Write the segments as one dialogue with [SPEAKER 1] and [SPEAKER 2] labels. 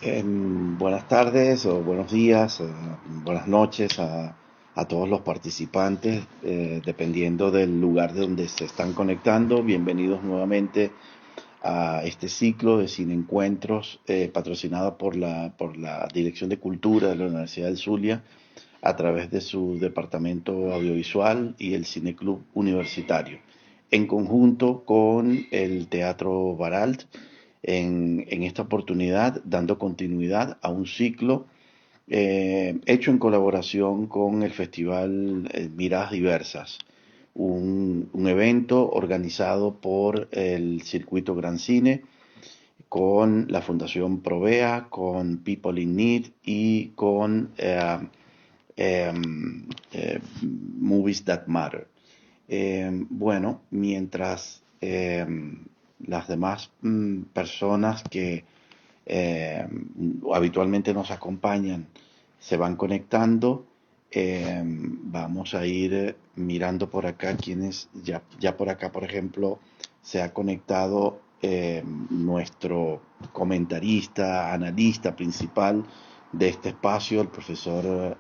[SPEAKER 1] Buenas tardes o buenos días, buenas noches a todos los participantes, dependiendo del lugar de donde se están conectando. Bienvenidos nuevamente a este ciclo de Cine Encuentros, patrocinado por la Dirección de Cultura de la Universidad del Zulia a través de su departamento audiovisual y el Cineclub Universitario, en conjunto con el Teatro Baralt, en esta oportunidad dando continuidad a un ciclo hecho en colaboración con el Festival Miradas Diversas, un evento organizado por el Circuito Gran Cine, con la Fundación Provea, con People in Need y con Movies That Matter. Bueno, mientras las demás personas que habitualmente nos acompañan se van conectando, vamos a ir mirando por acá quienes ya por acá, por ejemplo, se ha conectado nuestro comentarista, analista principal de este espacio, el profesor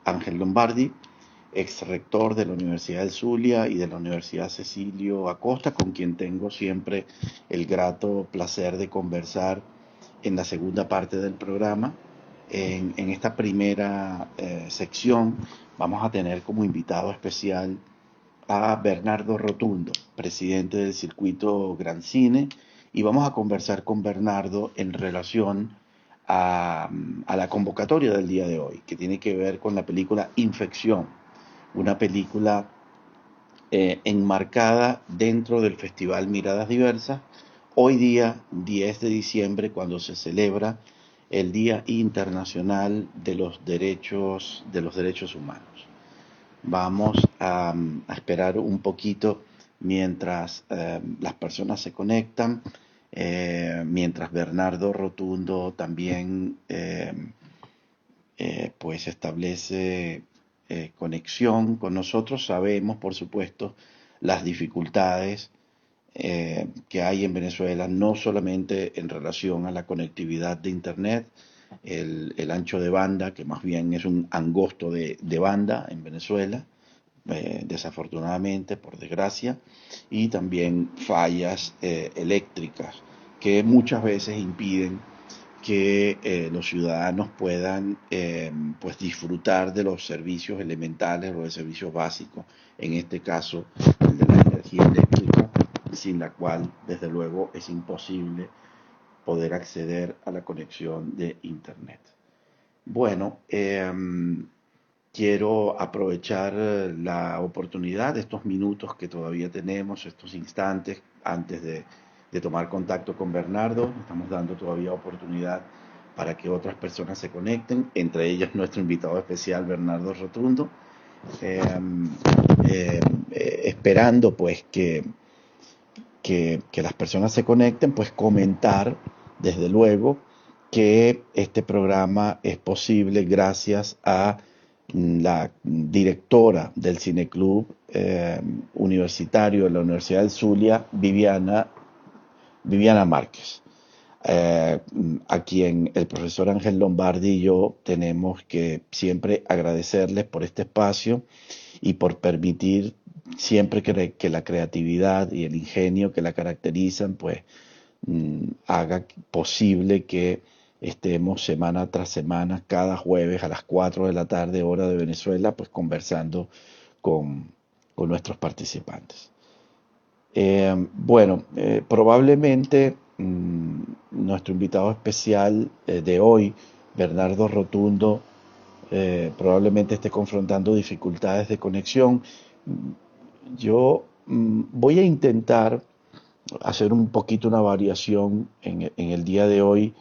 [SPEAKER 1] Ángel Lombardi, ex rector de la Universidad del Zulia y de la Universidad Cecilio Acosta, con quien tengo siempre el grato placer de conversar en la segunda parte del programa. En esta primera sección vamos a tener como invitado especial a Bernardo Rotundo, presidente del circuito Gran Cine, y vamos a conversar con Bernardo en relación a la convocatoria del día de hoy, que tiene que ver con la película Infección, una película enmarcada dentro del Festival Miradas Diversas, hoy día 10 de diciembre, cuando se celebra el Día Internacional de los Derechos Humanos. Vamos a esperar un poquito mientras las personas se conectan, mientras Bernardo Rotundo también pues establece conexión con nosotros. Sabemos, por supuesto, las dificultades que hay en Venezuela, no solamente en relación a la conectividad de Internet, el ancho de banda, que más bien es un angosto de banda en Venezuela, desafortunadamente, por desgracia, y también fallas eléctricas que muchas veces impiden que los ciudadanos puedan pues disfrutar de los servicios elementales o de servicios básicos, en este caso el de la energía eléctrica, sin la cual desde luego es imposible poder acceder a la conexión de Internet. Bueno, quiero aprovechar la oportunidad, estos minutos que todavía tenemos, estos instantes antes de tomar contacto con Bernardo. Estamos dando todavía oportunidad para que otras personas se conecten, entre ellas nuestro invitado especial Bernardo Rotundo, eh, esperando pues que las personas se conecten, pues comentar desde luego que este programa es posible gracias a la directora del Cineclub Universitario de la Universidad del Zulia, Viviana Márquez, a quien el profesor Ángel Lombardi y yo tenemos que siempre agradecerles por este espacio y por permitir siempre que la creatividad y el ingenio que la caracterizan, pues haga posible que estemos semana tras semana, cada jueves a las 4 de la tarde, hora de Venezuela, pues conversando con, con nuestros participantes. Probablemente nuestro invitado especial de hoy, Bernardo Rotundo, probablemente esté confrontando dificultades de conexión. Yo voy a intentar hacer un poquito una variación en el día de hoy.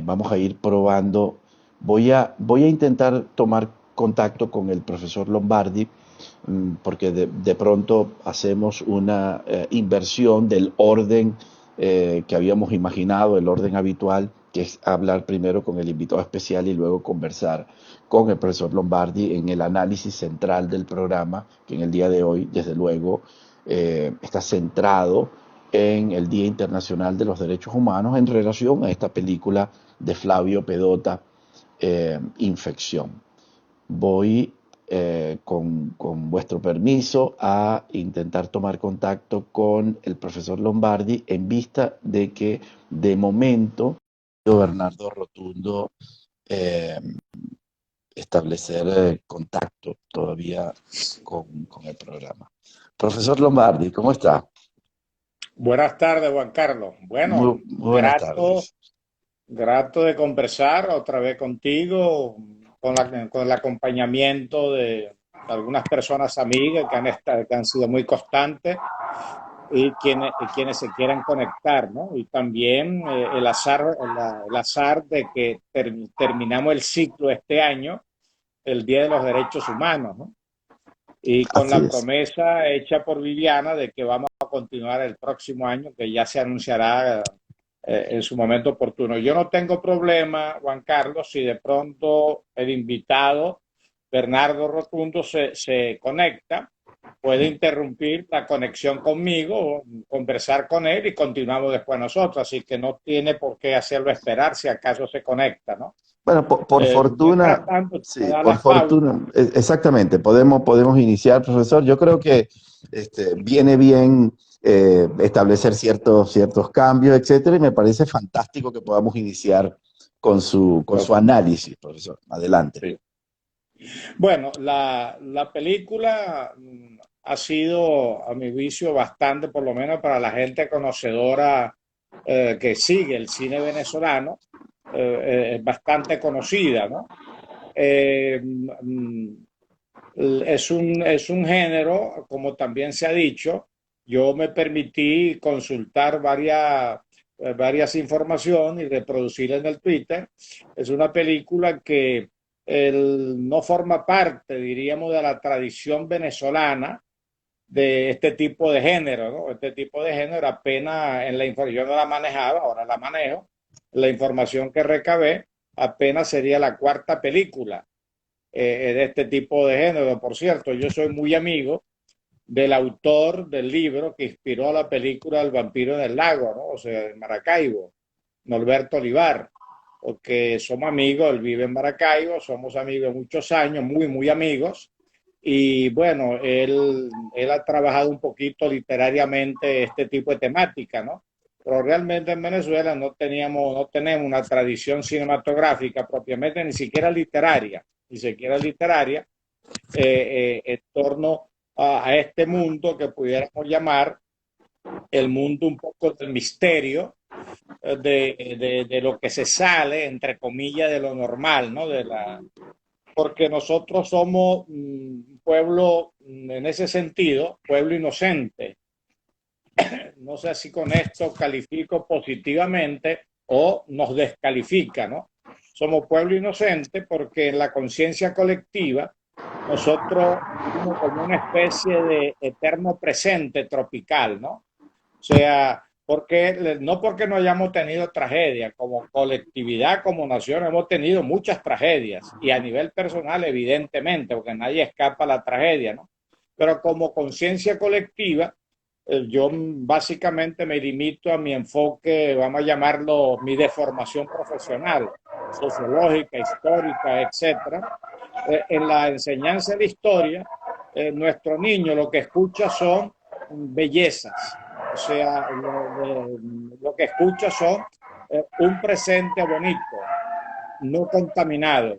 [SPEAKER 1] Vamos a ir probando. Voy a intentar tomar contacto con el profesor Lombardi, porque de pronto hacemos una inversión del orden que habíamos imaginado, el orden habitual, que es hablar primero con el invitado especial y luego conversar con el profesor Lombardi en el análisis central del programa, que en el día de hoy, desde luego, está centrado en el Día Internacional de los Derechos Humanos en relación a esta película de Flavio Pedota, Infección. Voy, con vuestro permiso, a intentar tomar contacto con el profesor Lombardi en vista de que de momento Bernardo Rotundo eh, establecer contacto todavía con el programa. Profesor Lombardi, ¿cómo está?
[SPEAKER 2] Buenas tardes, Juan Carlos. Bueno,
[SPEAKER 1] Muy buenas tardes.
[SPEAKER 2] grato de conversar otra vez contigo, con el acompañamiento de algunas personas amigas que han sido muy constantes y quienes se quieran conectar, ¿no? Y también el azar de que terminamos el ciclo este año, el Día de los Derechos Humanos, ¿no? Y con
[SPEAKER 1] Así
[SPEAKER 2] la
[SPEAKER 1] es.
[SPEAKER 2] promesa hecha por Viviana de que vamos a continuar el próximo año, que ya se anunciará en su momento oportuno. Yo no tengo problema, Juan Carlos, si de pronto el invitado, Bernardo Rotundo, se conecta, puede interrumpir la conexión conmigo, conversar con él y continuamos después nosotros, así que no tiene por qué hacerlo esperar si acaso se conecta, ¿no?
[SPEAKER 1] Bueno, por
[SPEAKER 2] Mientras
[SPEAKER 1] fortuna,
[SPEAKER 2] tanto, me
[SPEAKER 1] sí,
[SPEAKER 2] da
[SPEAKER 1] por
[SPEAKER 2] las pautas.
[SPEAKER 1] fortuna, exactamente, podemos iniciar, profesor. Yo creo que viene bien establecer ciertos cambios, etcétera, y me parece fantástico que podamos iniciar con su análisis, profesor. Adelante.
[SPEAKER 2] Sí. Bueno, la película ha sido, a mi juicio, bastante, por lo menos para la gente conocedora que sigue el cine venezolano, es bastante conocida, ¿no? Mm, es un género, como también se ha dicho, yo me permití consultar varias informaciones y reproducirla en el Twitter. Es una película que no forma parte, diríamos, de la tradición venezolana de este tipo de género, ¿no? Este tipo de género apenas en la información yo no la manejaba, ahora la manejo. La información que recabé apenas sería la cuarta película de este tipo de género. Por cierto, yo soy muy amigo del autor del libro que inspiró a la película El vampiro en el lago, ¿no? O sea, en Maracaibo, Norberto Olivar, porque somos amigos, él vive en Maracaibo, somos amigos de muchos años, muy amigos, y bueno, él ha trabajado un poquito literariamente este tipo de temática, ¿no? Pero realmente en Venezuela no tenemos una tradición cinematográfica propiamente, ni siquiera literaria, en torno a este mundo que pudiéramos llamar el mundo un poco del misterio, de lo que se sale, entre comillas, de lo normal, ¿no? Porque nosotros somos un pueblo, en ese sentido, pueblo inocente. No sé si con esto califico positivamente o nos descalifica, ¿no? Somos pueblo inocente porque en la conciencia colectiva nosotros vivimos como una especie de eterno presente tropical, ¿no? O sea, no porque no hayamos tenido tragedias, como colectividad, como nación, hemos tenido muchas tragedias y a nivel personal, evidentemente, porque nadie escapa a la tragedia, ¿no? Pero como conciencia colectiva, yo básicamente me limito a mi enfoque, vamos a llamarlo mi deformación profesional, sociológica, histórica, etcétera. En la enseñanza de historia, nuestro niño lo que escucha son bellezas, o sea, lo que escucha son un presente bonito, no contaminado.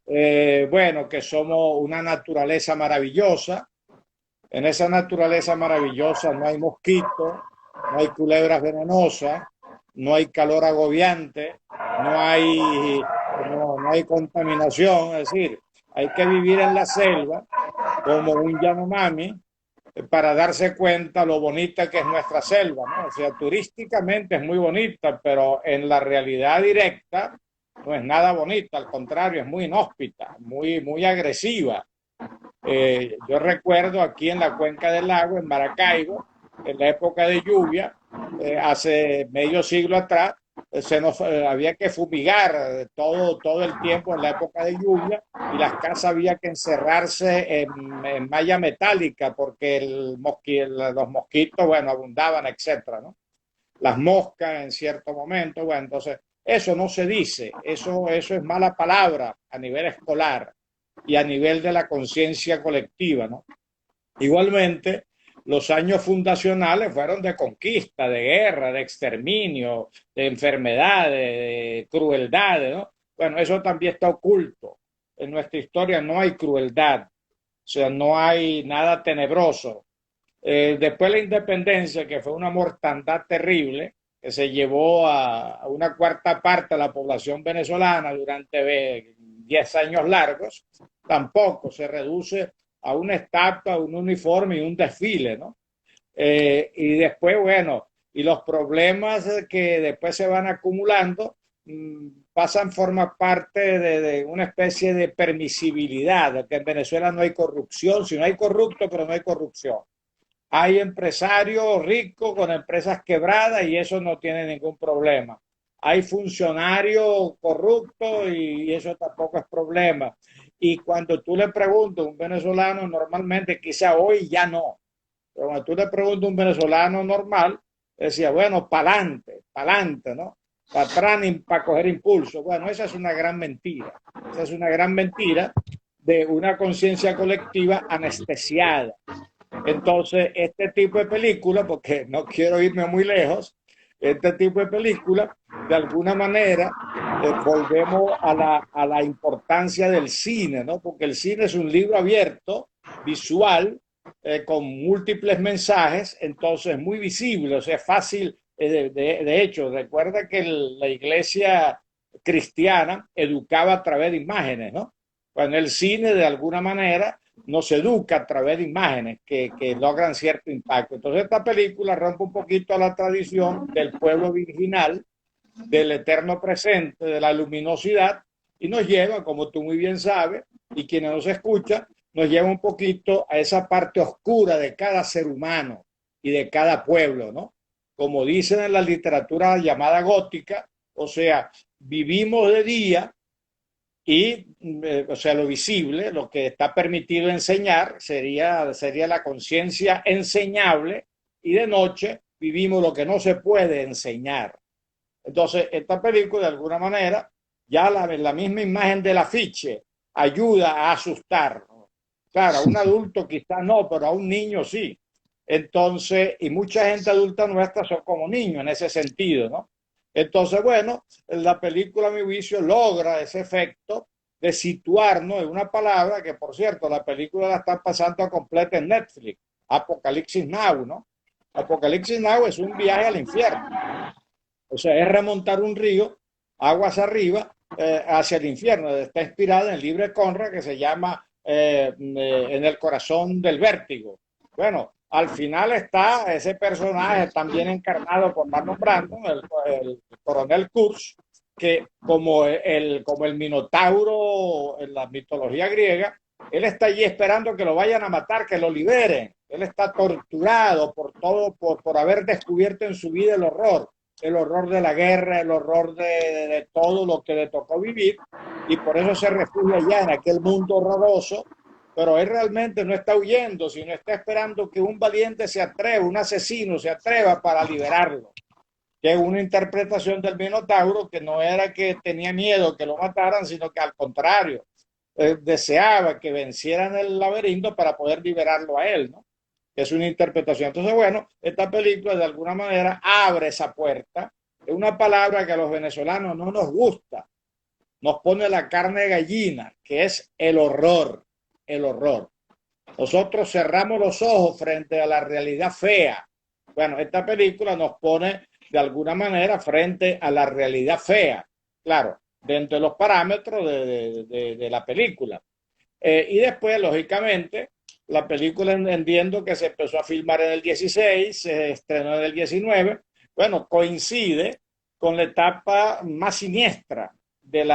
[SPEAKER 2] Bueno, que somos una naturaleza maravillosa. En esa naturaleza maravillosa no hay mosquitos, no hay culebras venenosas, no hay calor agobiante, no hay contaminación. Es decir, hay que vivir en la selva como un Yanomami para darse cuenta lo bonita que es nuestra selva, ¿no? O sea, turísticamente es muy bonita, pero en la realidad directa no es nada bonita, al contrario, es muy inhóspita, muy agresiva. Yo recuerdo aquí en la cuenca del lago, en Maracaibo, en la época de lluvia, hace medio siglo atrás, había que fumigar todo el tiempo en la época de lluvia y las casas había que encerrarse en malla metálica porque los mosquitos, bueno, abundaban, etcétera, ¿no? Las moscas en cierto momento, bueno, entonces eso no se dice, eso es mala palabra a nivel escolar y a nivel de la conciencia colectiva, ¿no? Igualmente, los años fundacionales fueron de conquista, de guerra, de exterminio, de enfermedades, de crueldades, ¿no? Bueno, eso también está oculto. En nuestra historia no hay crueldad, o sea, no hay nada tenebroso. Después la independencia, que fue una mortandad terrible, que se llevó a una cuarta parte de la población venezolana durante 10 años largos, tampoco se reduce a una estatua, a un uniforme y un desfile, ¿no? Y después, bueno, y los problemas que después se van acumulando pasan a formar parte de una especie de permisibilidad, que en Venezuela no hay corrupción, si no hay corrupto, pero no hay corrupción. Hay empresarios ricos con empresas quebradas y eso no tiene ningún problema. Hay funcionarios corruptos y eso tampoco es problema. Y cuando tú le preguntas a un venezolano, normalmente, quizá hoy ya no, pero cuando tú le preguntas a un venezolano normal, decía, bueno, para adelante, ¿no? Para atrás para coger impulso. Bueno, esa es una gran mentira. Esa es una gran mentira de una conciencia colectiva anestesiada. Entonces, este tipo de película, porque no quiero irme muy lejos, este tipo de película, de alguna manera, volvemos a la importancia del cine, ¿no? Porque el cine es un libro abierto, visual, con múltiples mensajes, entonces muy visible, o sea, es fácil. De hecho, recuerda que la iglesia cristiana educaba a través de imágenes, ¿no? Cuando el cine, de alguna manera, nos educa a través de imágenes que logran cierto impacto. Entonces esta película rompe un poquito a la tradición del pueblo virginal, del eterno presente, de la luminosidad, y nos lleva, como tú muy bien sabes, y quienes nos escuchan, nos lleva un poquito a esa parte oscura de cada ser humano y de cada pueblo, ¿no? Como dicen en la literatura llamada gótica, o sea, vivimos de día y, o sea, lo visible, lo que está permitido enseñar, sería la conciencia enseñable, y de noche vivimos lo que no se puede enseñar. Entonces, esta película, de alguna manera, ya la misma imagen del afiche ayuda a asustar. Claro, a un adulto quizás no, pero a un niño sí. Entonces, y mucha gente adulta nuestra son como niños en ese sentido, ¿no? Entonces, bueno, la película, a mi juicio, logra ese efecto de situarnos en una palabra que, por cierto, la película la están pasando a completa en Netflix, Apocalipsis Now, ¿no? Apocalipsis Now es un viaje al infierno. O sea, es remontar un río, aguas arriba, hacia el infierno. Está inspirada en el libro de Conrad que se llama En el corazón del vértigo. Bueno, al final está ese personaje también encarnado por Marlon Brando, el coronel Kurz, que como el Minotauro en la mitología griega, él está allí esperando que lo vayan a matar, que lo liberen. Él está torturado por haber descubierto en su vida el horror de la guerra, el horror de todo lo que le tocó vivir, y por eso se refugia allá en aquel mundo horroroso, pero él realmente no está huyendo, sino está esperando que un valiente se atreva, un asesino se atreva para liberarlo, que es una interpretación del Minotauro que no era que tenía miedo que lo mataran, sino que al contrario, deseaba que vencieran el laberinto para poder liberarlo a él, ¿no? Es una interpretación. Entonces, bueno, esta película de alguna manera abre esa puerta. Es una palabra que a los venezolanos no nos gusta, nos pone la carne de gallina, que es el horror, el horror. Nosotros cerramos los ojos frente a la realidad fea. Bueno, esta película nos pone de alguna manera frente a la realidad fea, claro, dentro de los parámetros de la película. Y después, lógicamente, la película, entiendo que se empezó a filmar en el 16, se estrenó en el 19, bueno, coincide con la etapa más siniestra de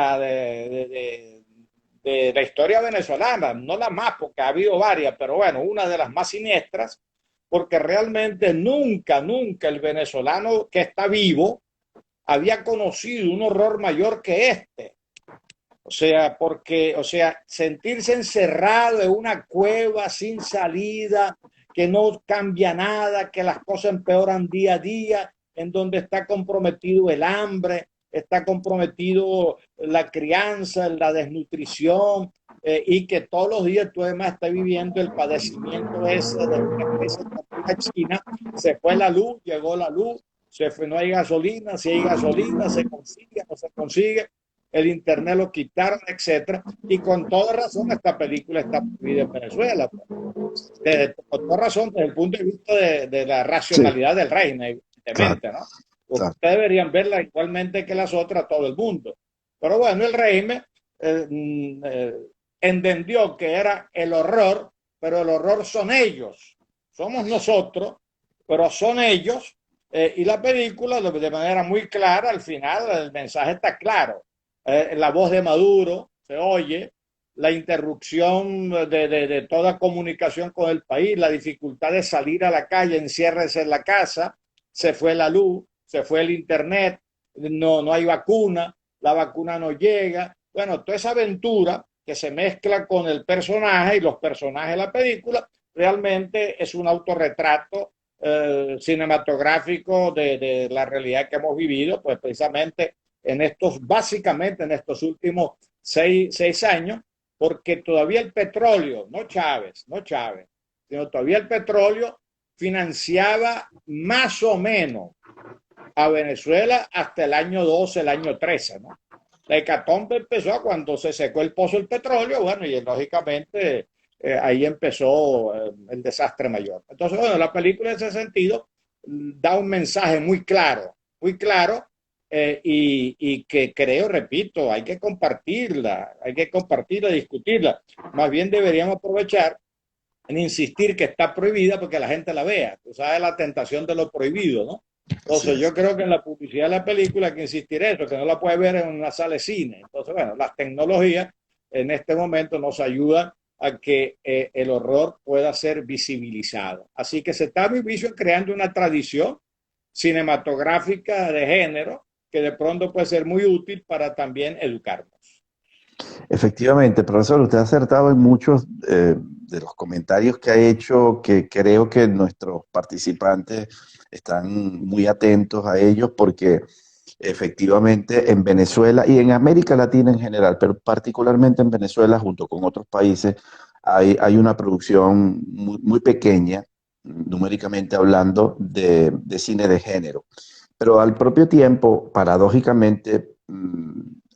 [SPEAKER 2] la historia venezolana, no la más, porque ha habido varias, pero bueno, una de las más siniestras, porque realmente nunca el venezolano que está vivo había conocido un horror mayor que este. O sea, sentirse encerrado en una cueva sin salida, que no cambia nada, que las cosas empeoran día a día, en donde está comprometido el hambre, está comprometido la crianza, la desnutrición, y que todos los días tú además estás viviendo el padecimiento ese de una especie de china. Se fue la luz, llegó la luz, se fue, no hay gasolina, si hay gasolina, se consigue, no se consigue, el internet lo quitaron, etcétera, y con toda razón esta película está prohibida en Venezuela. Con toda razón, desde el punto de vista de la
[SPEAKER 1] Sí,
[SPEAKER 2] racionalidad del régimen,
[SPEAKER 1] claro,
[SPEAKER 2] evidentemente, ¿no?
[SPEAKER 1] claro.
[SPEAKER 2] Ustedes deberían verla igualmente que las otras, todo el mundo. Pero bueno, el régimen entendió que era el horror, pero el horror son ellos, somos nosotros, pero son ellos, y la película de manera muy clara, al final el mensaje está claro. La voz de Maduro se oye, la interrupción de toda comunicación con el país, la dificultad de salir a la calle, enciérrese en la casa, se fue la luz, se fue el internet, no hay vacuna, la vacuna no llega. Bueno, toda esa aventura que se mezcla con el personaje y los personajes de la película, realmente es un autorretrato cinematográfico de la realidad que hemos vivido, pues precisamente básicamente en estos últimos seis años, porque todavía el petróleo, no Chávez, sino todavía el petróleo financiaba más o menos a Venezuela hasta el año 12, el año 13, ¿no? La hecatombe empezó cuando se secó el pozo del petróleo, bueno, y lógicamente ahí empezó el desastre mayor. Entonces, bueno, la película en ese sentido da un mensaje muy claro, y que creo, repito, hay que compartirla, discutirla. Más bien deberíamos aprovechar en insistir que está prohibida porque la gente la vea. Tú sabes la tentación de lo prohibido, ¿no?
[SPEAKER 1] Así
[SPEAKER 2] Entonces yo
[SPEAKER 1] es.
[SPEAKER 2] creo que en la publicidad de la película hay que insistir eso, que no la puedes ver en una sala de cine. Entonces, bueno, las tecnologías en este momento nos ayudan a que el horror pueda ser visibilizado. Así que se está, a mi juicio, creando una tradición cinematográfica de género que de pronto puede ser muy útil para también educarnos.
[SPEAKER 1] Efectivamente, profesor, usted ha acertado en muchos de los comentarios que ha hecho, que creo que nuestros participantes están muy atentos a ellos porque efectivamente en Venezuela y en América Latina en general, pero particularmente en Venezuela junto con otros países, hay una producción muy pequeña, numéricamente hablando, de cine de género. Pero al propio tiempo, paradójicamente,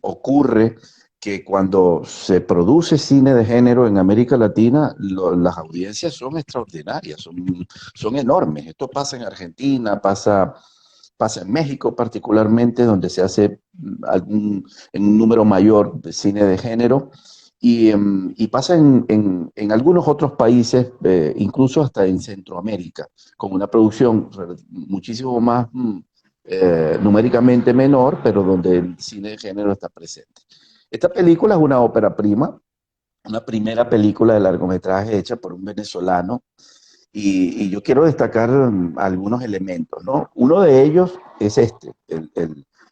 [SPEAKER 1] ocurre que cuando se produce cine de género en América Latina, las audiencias son extraordinarias, son enormes. Esto pasa en Argentina, pasa en México particularmente, donde se hace en un número mayor de cine de género, y pasa en algunos otros países, incluso hasta en Centroamérica, con una producción muchísimo más numéricamente menor, pero donde el cine de género está presente. Esta película es una ópera prima, una primera película de largometraje hecha por un venezolano, y yo quiero destacar algunos elementos, ¿no? Uno de ellos es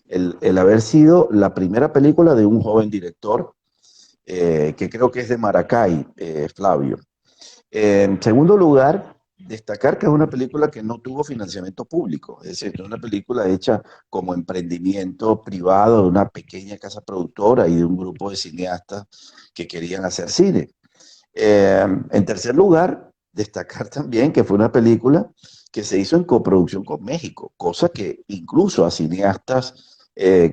[SPEAKER 1] el haber sido la primera película de un joven director, que creo que es de Maracay, Flavio. En segundo lugar, destacar que es una película que no tuvo financiamiento público, es decir, es una película hecha como emprendimiento privado de una pequeña casa productora y de un grupo de cineastas que querían hacer cine. En tercer lugar, destacar también que fue una película que se hizo en coproducción con México, cosa que incluso a cineastas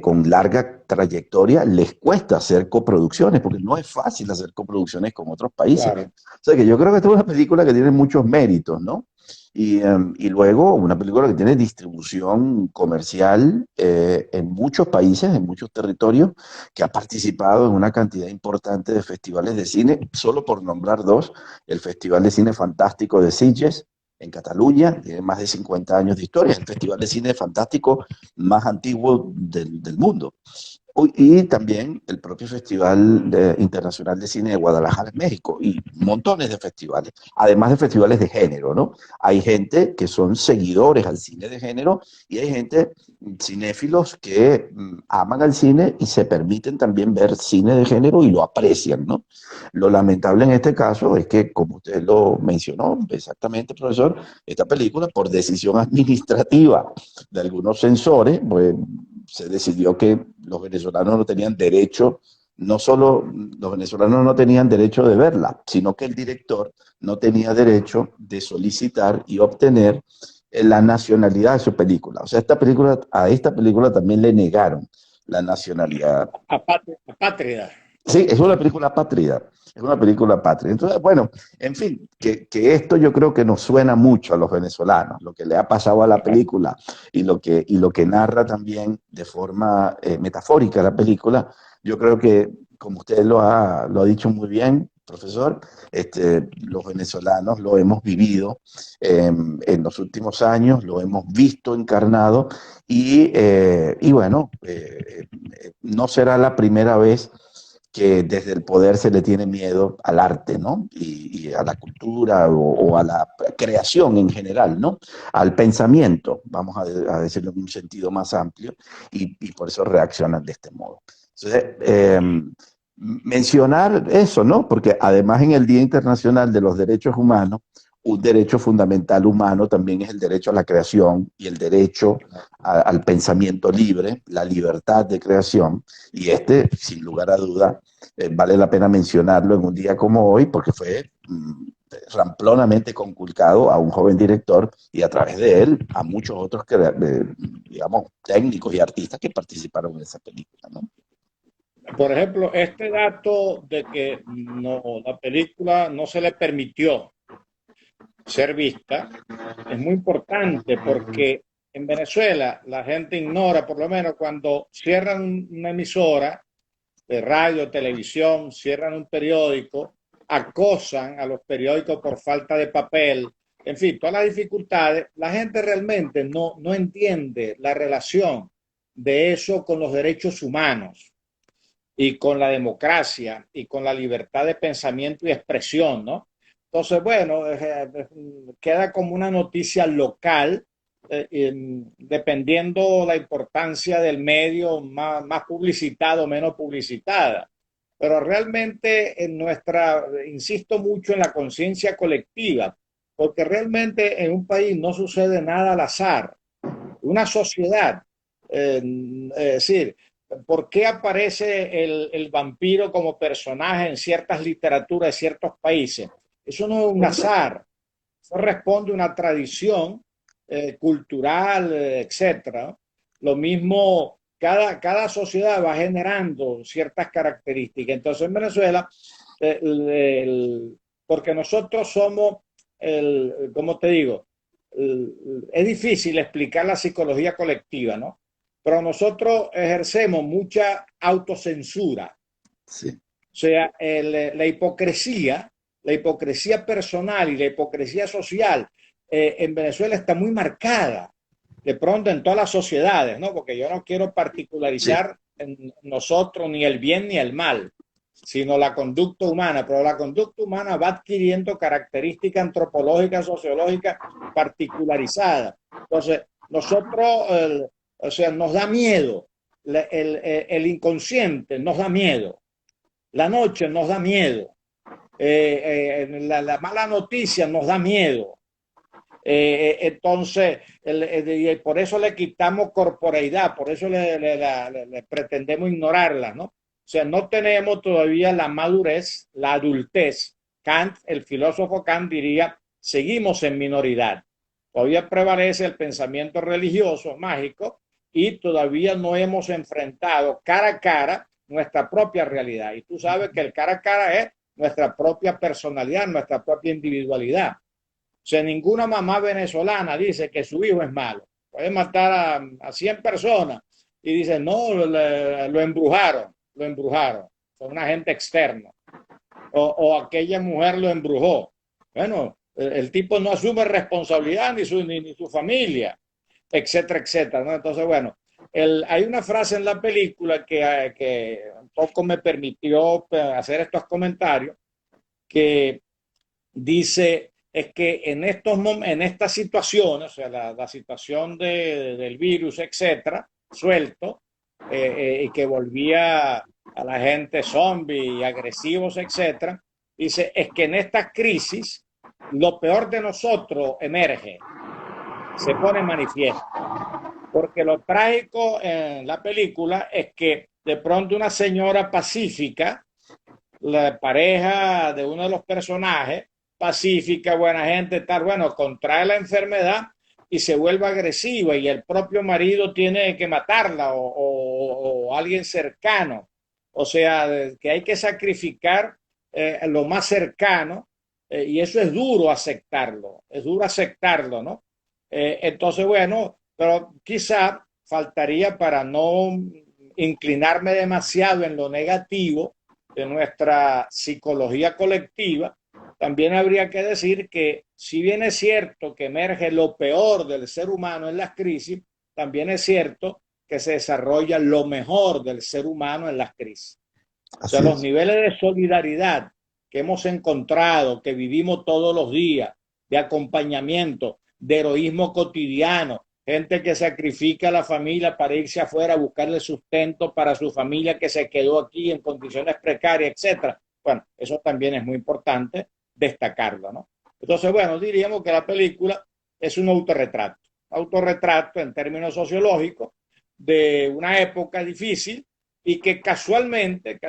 [SPEAKER 1] con larga trayectoria les cuesta hacer coproducciones, porque no es fácil hacer coproducciones con otros países.
[SPEAKER 2] Claro.
[SPEAKER 1] O sea que yo creo que esta es una película que tiene muchos méritos, ¿no? Y luego una película que tiene distribución comercial en muchos países, en muchos territorios, que ha participado en una cantidad importante de festivales de cine, solo por nombrar dos: el Festival de Cine Fantástico de Sitges, en Cataluña, tiene más de 50 años de historia, es el Festival de Cine Fantástico más antiguo del mundo. Uy, y también el propio Internacional de Cine de Guadalajara en México y montones de festivales, además de festivales de género, ¿no? Hay gente que son seguidores al cine de género y hay gente, cinéfilos, que aman al cine y se permiten también ver cine de género y lo aprecian, ¿no? Lo lamentable en este caso es que, como usted lo mencionó exactamente, profesor, esta película, por decisión administrativa de algunos censores, pues se decidió que los venezolanos no tenían derecho, no solo los venezolanos no tenían derecho de verla, sino que el director no tenía derecho de solicitar y obtener la nacionalidad de su película. O sea, a esta película también le negaron la nacionalidad.
[SPEAKER 2] Apátrida.
[SPEAKER 1] Sí, es una película patria, es una película patria. Entonces, bueno, en fin, que esto yo creo que nos suena mucho a los venezolanos, lo que le ha pasado a la película y lo que narra también de forma metafórica la película, yo creo que, como usted lo ha dicho muy bien, profesor, los venezolanos lo hemos vivido en los últimos años, lo hemos visto encarnado y bueno, no será la primera vez que desde el poder se le tiene miedo al arte, ¿no? Y a la cultura o a la creación en general, ¿no? Al pensamiento, vamos a decirlo en un sentido más amplio, y por eso reaccionan de este modo. Entonces, mencionar eso, ¿no? Porque además en el Día Internacional de los Derechos Humanos, un derecho fundamental humano también es el derecho a la creación y el derecho al pensamiento libre, la libertad de creación, y sin lugar a duda, vale la pena mencionarlo en un día como hoy, porque fue ramplonamente conculcado a un joven director y a través de él a muchos otros, digamos, técnicos y artistas que participaron en esa película, ¿no?
[SPEAKER 2] Por ejemplo, este dato de que no, la película no se le permitió ser vista es muy importante porque en Venezuela la gente ignora, por lo menos cuando cierran una emisora de radio, televisión, cierran un periódico, acosan a los periódicos por falta de papel, en fin, todas las dificultades, la gente realmente no entiende la relación de eso con los derechos humanos y con la democracia y con la libertad de pensamiento y expresión, ¿no? Entonces, bueno, queda como una noticia local, dependiendo la importancia del medio, más publicitado o menos publicitada. Pero realmente en insisto mucho en la conciencia colectiva, porque realmente en un país no sucede nada al azar. Una sociedad, es decir, ¿por qué aparece el vampiro como personaje en ciertas literaturas de ciertos países? Eso no es un azar, eso responde a una tradición cultural, etcétera. Lo mismo, cada sociedad va generando ciertas características. Entonces, en Venezuela, porque nosotros somos, ¿cómo te digo? Es difícil explicar la psicología colectiva, ¿no? Pero nosotros ejercemos mucha autocensura.
[SPEAKER 1] Sí.
[SPEAKER 2] O sea, la hipocresía personal y la hipocresía social en Venezuela está muy marcada, de pronto en todas las sociedades, ¿no? Porque yo no quiero
[SPEAKER 1] Sí.
[SPEAKER 2] particularizar en nosotros ni el bien ni el mal, sino la conducta humana, pero la conducta humana va adquiriendo características antropológicas, sociológicas particularizadas. Entonces, nosotros, o sea, nos da miedo, el inconsciente nos da miedo, la noche nos da miedo, la mala noticia nos da miedo. Entonces, por eso le quitamos corporeidad, por eso le pretendemos ignorarla, ¿no? O sea, no tenemos todavía la madurez, la adultez. Kant, el filósofo Kant diría, seguimos en minoridad. Todavía prevalece el pensamiento religioso, mágico, y todavía no hemos enfrentado cara a cara nuestra propia realidad. Y tú sabes que el cara a cara es nuestra propia personalidad, nuestra propia individualidad. O sea, ninguna mamá venezolana dice que su hijo es malo. Puede matar a 100 personas y dice, no, lo embrujaron, lo embrujaron. Fue un agente externo. O aquella mujer lo embrujó. Bueno, el tipo no asume responsabilidad ni su familia, etcétera, etcétera, ¿no? Entonces, bueno, Hay una frase en la película que un poco me permitió hacer estos comentarios, que dice, es que en estas situaciones, o sea, la situación del virus, etcétera, suelto, y que volvía a la gente zombie y agresivos, etcétera, dice, es que en estas crisis lo peor de nosotros emerge, se pone en manifiesto. Porque lo trágico en la película es que de pronto una señora pacífica, la pareja de uno de los personajes, pacífica, buena gente, tal, bueno, contrae la enfermedad y se vuelve agresiva y el propio marido tiene que matarla o alguien cercano. O sea, que hay que sacrificar lo más cercano y eso es duro aceptarlo, ¿no? Entonces, bueno, pero quizá faltaría para no inclinarme demasiado en lo negativo de nuestra psicología colectiva, también habría que decir que si bien es cierto que emerge lo peor del ser humano en las crisis, también es cierto que se desarrolla lo mejor del ser humano en las crisis. O sea,
[SPEAKER 1] Así
[SPEAKER 2] los
[SPEAKER 1] es.
[SPEAKER 2] niveles de solidaridad que hemos encontrado, que vivimos todos los días, de acompañamiento, de heroísmo cotidiano, gente que sacrifica a la familia para irse afuera a buscarle sustento para su familia que se quedó aquí en condiciones precarias, etcétera. Bueno, eso también es muy importante destacarlo, ¿no? Entonces, bueno, diríamos que la película es un autorretrato en términos sociológicos de una época difícil y que casualmente,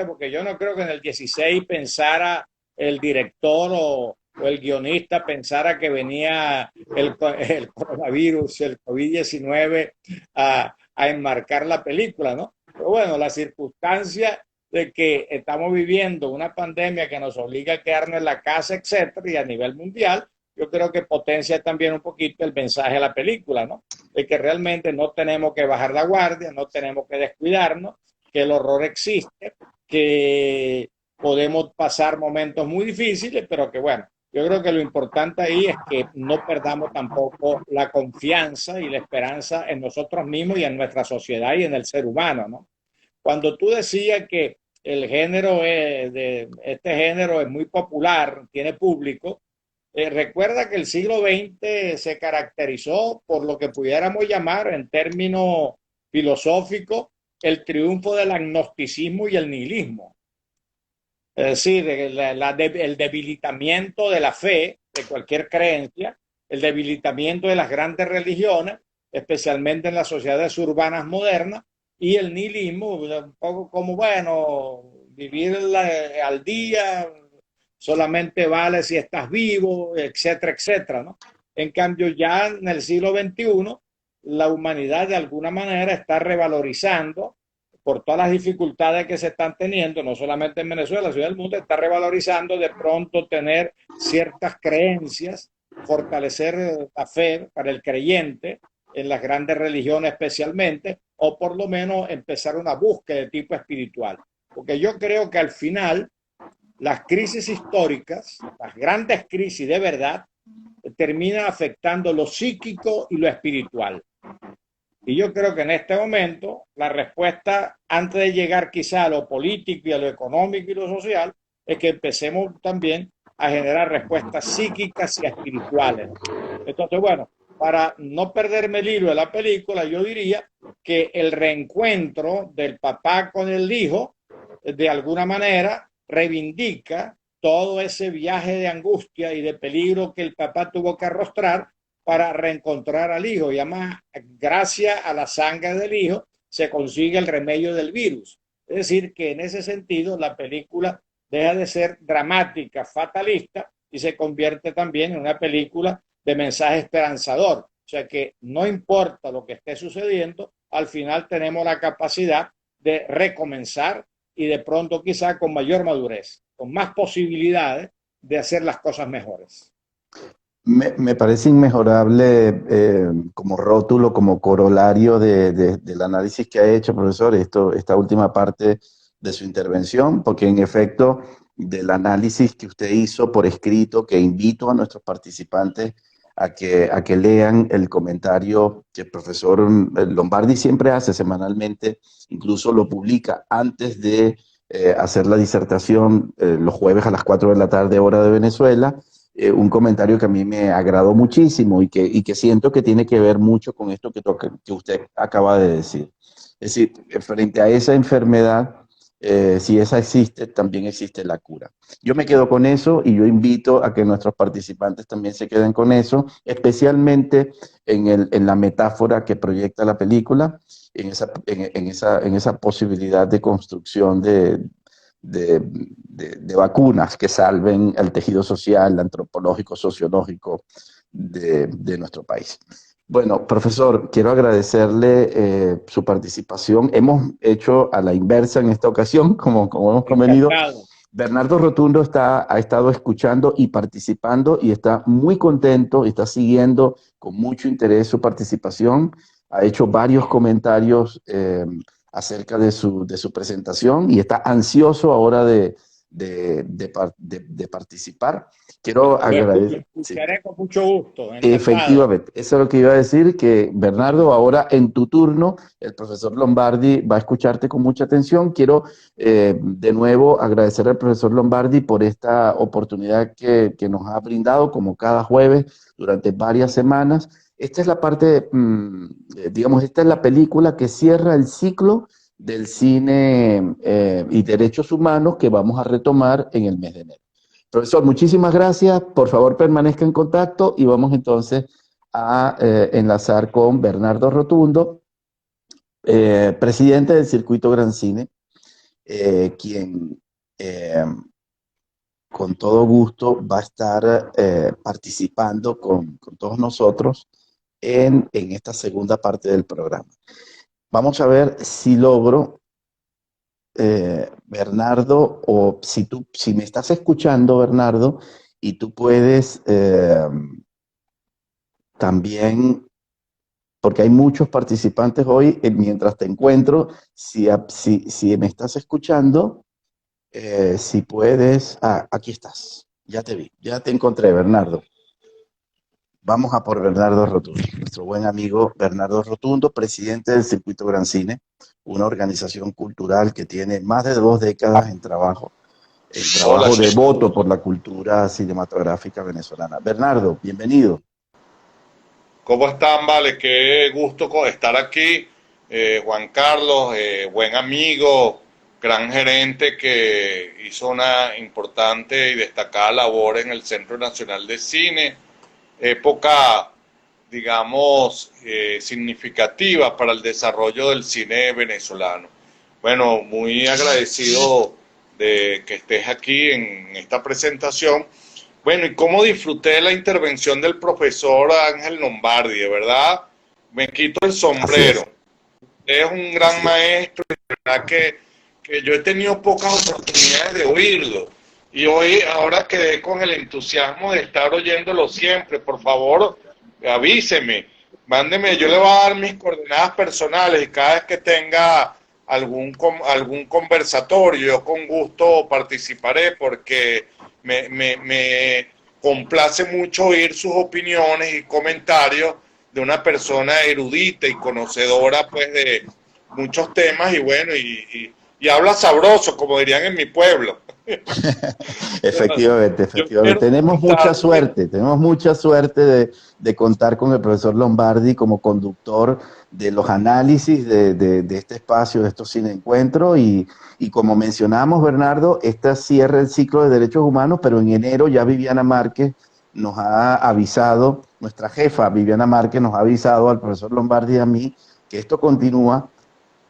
[SPEAKER 2] porque yo no creo que en el 16 pensara el director o el guionista pensara que venía el coronavirus, el COVID-19 a enmarcar la película, ¿no? Pero bueno, la circunstancia de que estamos viviendo una pandemia que nos obliga a quedarnos en la casa, etcétera, y a nivel mundial, yo creo que potencia también un poquito el mensaje de la película, ¿no? De que realmente no tenemos que bajar la guardia, no tenemos que descuidarnos, que el horror existe, que podemos pasar momentos muy difíciles, pero que bueno, yo creo que lo importante ahí es que no perdamos tampoco la confianza y la esperanza en nosotros mismos y en nuestra sociedad y en el ser humano, ¿no? Cuando tú decías que el género este género es muy popular, tiene público, recuerda que el siglo XX se caracterizó por lo que pudiéramos llamar en términos filosóficos el triunfo del agnosticismo y el nihilismo. Es decir, el debilitamiento de la fe, de cualquier creencia, el debilitamiento de las grandes religiones, especialmente en las sociedades urbanas modernas, y el nihilismo, un poco como, bueno, vivir al día, solamente vale si estás vivo, etcétera, etcétera, ¿no? En cambio, ya en el siglo XXI, la humanidad de alguna manera está revalorizando por todas las dificultades que se están teniendo, no solamente en Venezuela, sino en el mundo, está revalorizando de pronto tener ciertas creencias, fortalecer la fe para el creyente en las grandes religiones especialmente, o por lo menos empezar una búsqueda de tipo espiritual. Porque yo creo que al final las crisis históricas, las grandes crisis de verdad, terminan afectando lo psíquico y lo espiritual. Y yo creo que en este momento la respuesta, antes de llegar quizá a lo político y a lo económico y lo social, es que empecemos también a generar respuestas psíquicas y espirituales. Entonces, bueno, para no perderme el hilo de la película, yo diría que el reencuentro del papá con el hijo, de alguna manera, reivindica todo ese viaje de angustia y de peligro que el papá tuvo que arrostrar para reencontrar al hijo. Y además, gracias a la sangre del hijo, se consigue el remedio del virus. Es decir, que en ese sentido la película deja de ser dramática, fatalista, y se convierte también en una película de mensaje esperanzador. O sea que no importa lo que esté sucediendo, al final tenemos la capacidad de recomenzar y de pronto quizá con mayor madurez, con más posibilidades de hacer las cosas mejores.
[SPEAKER 1] Me parece inmejorable como rótulo, como corolario del análisis que ha hecho, profesor, esta última parte de su intervención, porque en efecto, del análisis que usted hizo por escrito, que invito a nuestros participantes a que lean el comentario que el profesor Lombardi siempre hace semanalmente, incluso lo publica antes de hacer la disertación los jueves a las 4 de la tarde, hora de Venezuela, un comentario que a mí me agradó muchísimo y que siento que tiene que ver mucho con esto que usted acaba de decir. Es decir, frente a esa enfermedad, si esa existe, también existe la cura. Yo me quedo con eso y yo invito a que nuestros participantes también se queden con eso, especialmente en la metáfora que proyecta la película, en esa posibilidad de construcción de vacunas que salven el tejido social, antropológico, sociológico de nuestro país. Bueno, profesor, quiero agradecerle su participación. Hemos hecho a la inversa en esta ocasión, como hemos convenido.
[SPEAKER 2] Encantado.
[SPEAKER 1] Bernardo Rotundo ha estado escuchando y participando y está muy contento, está siguiendo con mucho interés su participación. Ha hecho varios comentarios acerca de su presentación y está ansioso ahora de participar. Quiero
[SPEAKER 2] Lo
[SPEAKER 1] agradecer. Sí.
[SPEAKER 2] escucharé con mucho gusto, encantado.
[SPEAKER 1] Efectivamente, eso es lo que iba a decir, que Bernardo, ahora en tu turno, el profesor Lombardi va a escucharte con mucha atención. Quiero de nuevo agradecer al profesor Lombardi por esta oportunidad que nos ha brindado, como cada jueves, durante varias semanas. Esta es la parte, digamos, esta es la película que cierra el ciclo del cine y derechos humanos que vamos a retomar en el mes de enero. Profesor, muchísimas gracias. Por favor, permanezca en contacto y vamos entonces a enlazar con Bernardo Rotundo, presidente del Circuito Gran Cine, quien con todo gusto va a estar participando con todos nosotros en esta segunda parte del programa. Vamos a ver si logro, Bernardo, o si me estás escuchando, Bernardo, y tú puedes también, porque hay muchos participantes hoy, mientras te encuentro, si me estás escuchando, si puedes, aquí estás, ya te vi, ya te encontré, Bernardo. Vamos a por Bernardo Rotundo, nuestro buen amigo Bernardo Rotundo, presidente del Circuito Gran Cine, una organización cultural que tiene más de 2 décadas en trabajo devoto por la cultura cinematográfica venezolana. Bernardo, bienvenido.
[SPEAKER 3] ¿Cómo están? Vale, qué gusto estar aquí. Juan Carlos, buen amigo, gran gerente que hizo una importante y destacada labor en el Centro Nacional de Cine, época, digamos, significativa para el desarrollo del cine venezolano. Bueno, muy agradecido de que estés aquí en esta presentación. Bueno, y cómo disfruté la intervención del profesor Ángel Lombardi, de verdad, me quito el sombrero. Es un gran maestro, de verdad que yo he tenido pocas oportunidades de oírlo. Y hoy, ahora quedé con el entusiasmo de estar oyéndolo siempre. Por favor, avíseme, mándeme, yo le voy a dar mis coordenadas personales y cada vez que tenga algún conversatorio, yo con gusto participaré porque me complace mucho oír sus opiniones y comentarios de una persona erudita y conocedora pues de muchos temas y bueno, y habla sabroso, como dirían en mi pueblo.
[SPEAKER 1] Efectivamente. Tenemos mucha suerte de contar con el profesor Lombardi como conductor de los análisis de este espacio, de estos cine encuentros y como mencionamos, Bernardo, esta cierra el ciclo de derechos humanos, pero en enero ya Viviana Márquez nos ha avisado, nuestra jefa Viviana Márquez nos ha avisado al profesor Lombardi y a mí que esto continúa.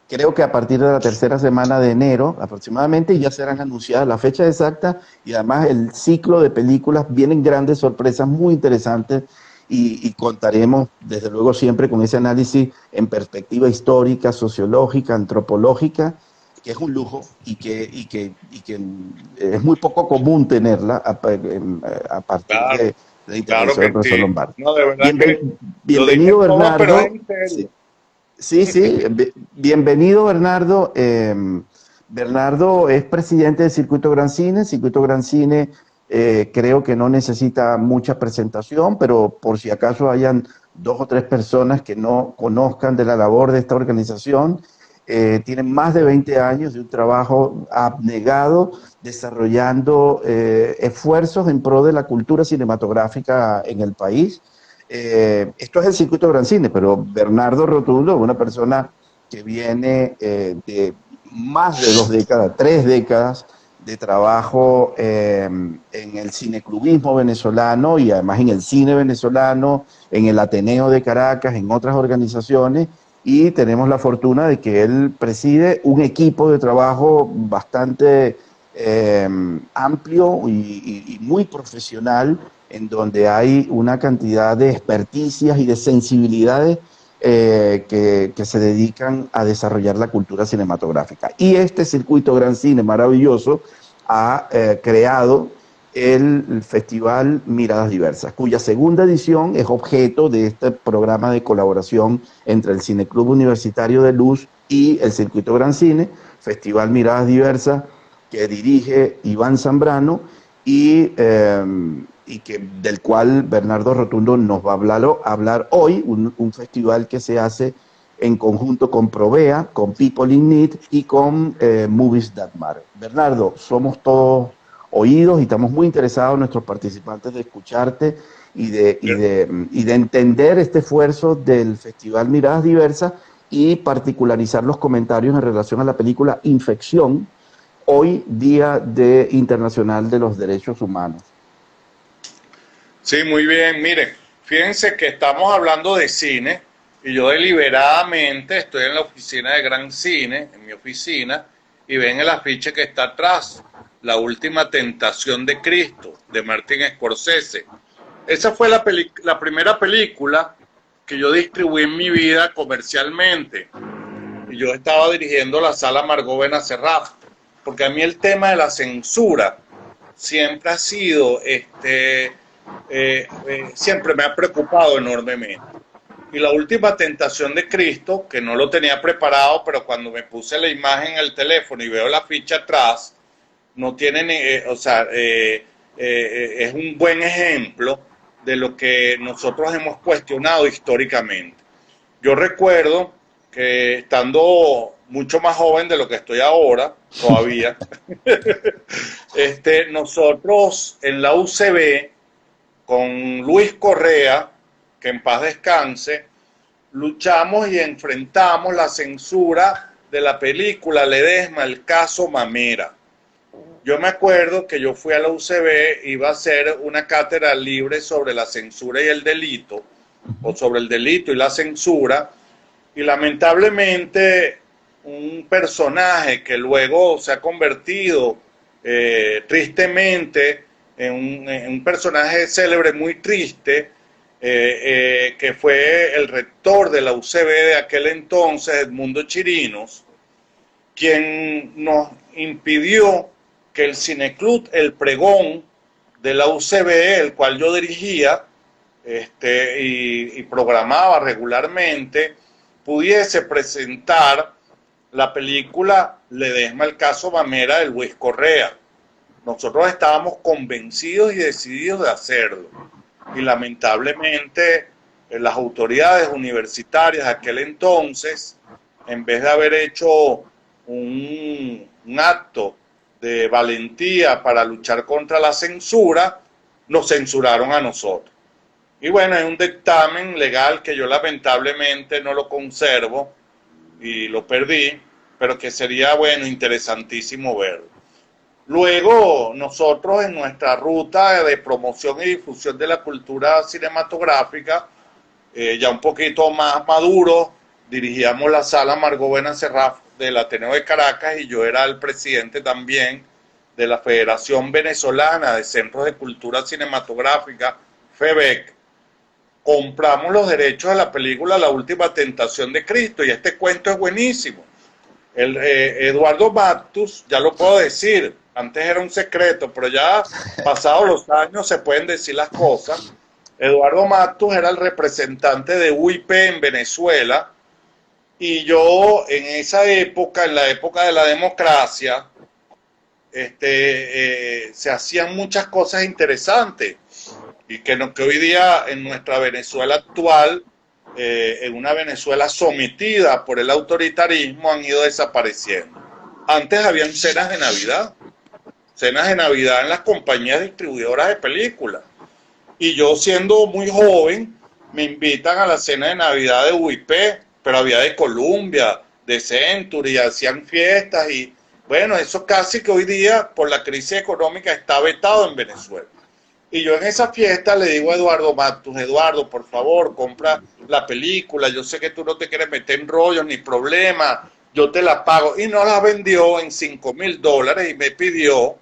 [SPEAKER 1] Creo que a partir de la tercera semana de enero aproximadamente ya serán anunciadas la fecha exacta y además el ciclo de películas. Vienen grandes sorpresas muy interesantes y contaremos desde luego siempre con ese análisis en perspectiva histórica, sociológica, antropológica, que es un lujo y que es muy poco común tenerla a partir
[SPEAKER 3] Claro,
[SPEAKER 1] de la
[SPEAKER 3] claro
[SPEAKER 1] intervención
[SPEAKER 3] que
[SPEAKER 1] del profesor
[SPEAKER 3] sí.
[SPEAKER 1] Lombardi.
[SPEAKER 3] No, de verdad que lo dije
[SPEAKER 1] Bienvenido,
[SPEAKER 3] todo, pero
[SPEAKER 1] Bernardo.
[SPEAKER 3] es en serio.
[SPEAKER 1] Sí, bienvenido, Bernardo. Bernardo es presidente del Circuito Gran Cine. Circuito Gran Cine Creo que no necesita mucha presentación, pero por si acaso hayan 2 o 3 personas que no conozcan de la labor de esta organización, tienen más de 20 años de un trabajo abnegado desarrollando esfuerzos en pro de la cultura cinematográfica en el país. Esto es el circuito Gran Cine, pero Bernardo Rotundo, una persona que viene de más de 2 décadas, 3 décadas de trabajo en el cineclubismo venezolano y además en el cine venezolano, en el Ateneo de Caracas, en otras organizaciones, y tenemos la fortuna de que él preside un equipo de trabajo bastante amplio y muy profesional, en donde hay una cantidad de experticias y de sensibilidades que se dedican a desarrollar la cultura cinematográfica. Y este circuito Gran Cine maravilloso ha creado el Festival Miradas Diversas, cuya segunda edición es objeto de este programa de colaboración entre el Cineclub Universitario de Luz y el Circuito Gran Cine, Festival Miradas Diversas, que dirige Iván Zambrano y del cual Bernardo Rotundo nos va a hablar hoy, un festival que se hace en conjunto con Provea, con People in Need y con Movies That Matter. Bernardo, somos todos oídos y estamos muy interesados, nuestros participantes, de escucharte y de entender este esfuerzo del Festival Miradas Diversas y particularizar los comentarios en relación a la película Infección, hoy Día Internacional de los Derechos Humanos.
[SPEAKER 3] Sí, muy bien. Miren, fíjense que estamos hablando de cine y yo deliberadamente estoy en la oficina de Gran Cine, en mi oficina, y ven el afiche que está atrás, La Última Tentación de Cristo, de Martin Scorsese. Esa fue la primera película que yo distribuí en mi vida comercialmente. Y yo estaba dirigiendo la Sala Margot Benacerraf, porque a mí el tema de la censura siempre ha sido, siempre me ha preocupado enormemente. Y La Última Tentación de Cristo, que no lo tenía preparado, pero cuando me puse la imagen en el teléfono y veo la ficha atrás, no tiene, es un buen ejemplo de lo que nosotros hemos cuestionado históricamente. Yo recuerdo que estando mucho más joven de lo que estoy ahora, todavía, nosotros en la UCB, con Luis Correa, que en paz descanse, luchamos y enfrentamos la censura de la película Ledesma, el caso Mamera. Yo me acuerdo que yo fui a la UCB, iba a hacer una cátedra libre sobre la censura y el delito, o sobre el delito y la censura, y lamentablemente un personaje que luego se ha convertido tristemente en un personaje célebre muy triste, que fue el rector de la UCB de aquel entonces, Edmundo Chirinos, quien nos impidió que el Cineclub El Pregón de la UCB, el cual yo dirigía y programaba regularmente, pudiese presentar la película Ledesma, el caso Mamera, de Luis Correa. Nosotros estábamos convencidos y decididos de hacerlo. Y lamentablemente las autoridades universitarias de aquel entonces, en vez de haber hecho un acto de valentía para luchar contra la censura, nos censuraron a nosotros. Y bueno, es un dictamen legal que yo lamentablemente no lo conservo y lo perdí, pero que sería, bueno, interesantísimo verlo. Luego, nosotros en nuestra ruta de promoción y difusión de la cultura cinematográfica, ya un poquito más maduro, dirigíamos la Sala Margot Benacerraf del Ateneo de Caracas y yo era el presidente también de la Federación Venezolana de Centros de Cultura Cinematográfica, FEBEC. Compramos los derechos de la película La Última Tentación de Cristo y este cuento es buenísimo. Eduardo Matus, ya lo puedo decir, antes era un secreto, pero ya pasados los años se pueden decir las cosas. Eduardo Matus era el representante de UIP en Venezuela y yo en esa época, en la época de la democracia, se hacían muchas cosas interesantes y que hoy día en nuestra Venezuela actual, en una Venezuela sometida por el autoritarismo, han ido desapareciendo. Antes habían cenas de Navidad en las compañías distribuidoras de películas. Y yo, siendo muy joven, me invitan a la cena de Navidad de UIP, pero había de Columbia, de Century, hacían fiestas y bueno, eso casi que hoy día por la crisis económica está vetado en Venezuela. Y yo en esa fiesta le digo a Eduardo Matus, Eduardo, por favor, compra la película, yo sé que tú no te quieres meter en rollos ni problemas, yo te la pago. Y no la vendió en $5,000 y me pidió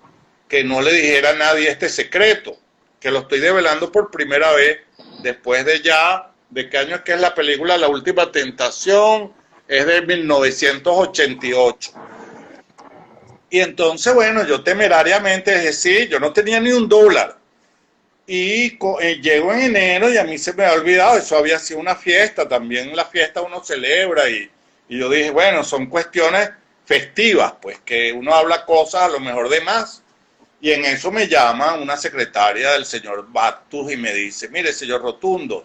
[SPEAKER 3] que no le dijera a nadie este secreto, que lo estoy develando por primera vez, después de ya, ¿de qué año es que es la película? La Última Tentación, es de 1988. Y entonces, bueno, yo temerariamente dije, sí, yo no tenía ni $1. Y llego en enero y a mí se me había olvidado, eso había sido una fiesta, también la fiesta uno celebra y yo dije, bueno, son cuestiones festivas, pues que uno habla cosas a lo mejor de más. Y en eso me llama una secretaria del señor Batus y me dice, mire, señor Rotundo,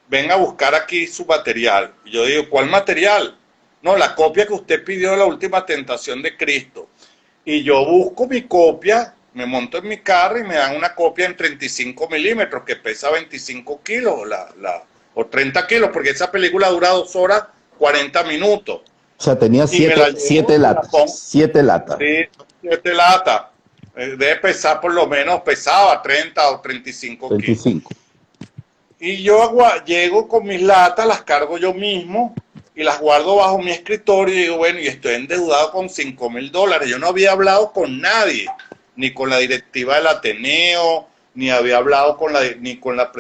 [SPEAKER 3] venga a buscar aquí su material. Y yo digo, ¿cuál material? No, la copia que usted pidió de La Última Tentación de Cristo. Y yo busco mi copia, me monto en mi carro y me dan una copia en 35 milímetros que pesa 25 kilos o 30 kilos, porque esa película dura 2 horas 40 minutos.
[SPEAKER 1] O sea, tenía siete latas. 7 latas.
[SPEAKER 3] Sí, 7 latas. Debe pesar, por lo menos pesaba 30 o 35 kilos.
[SPEAKER 1] 25.
[SPEAKER 3] Y yo llego con mis latas, las cargo yo mismo y las guardo bajo mi escritorio y digo, bueno, y estoy endeudado con $5,000. Yo no había hablado con nadie, ni con la directiva del Ateneo, ni había hablado ni con la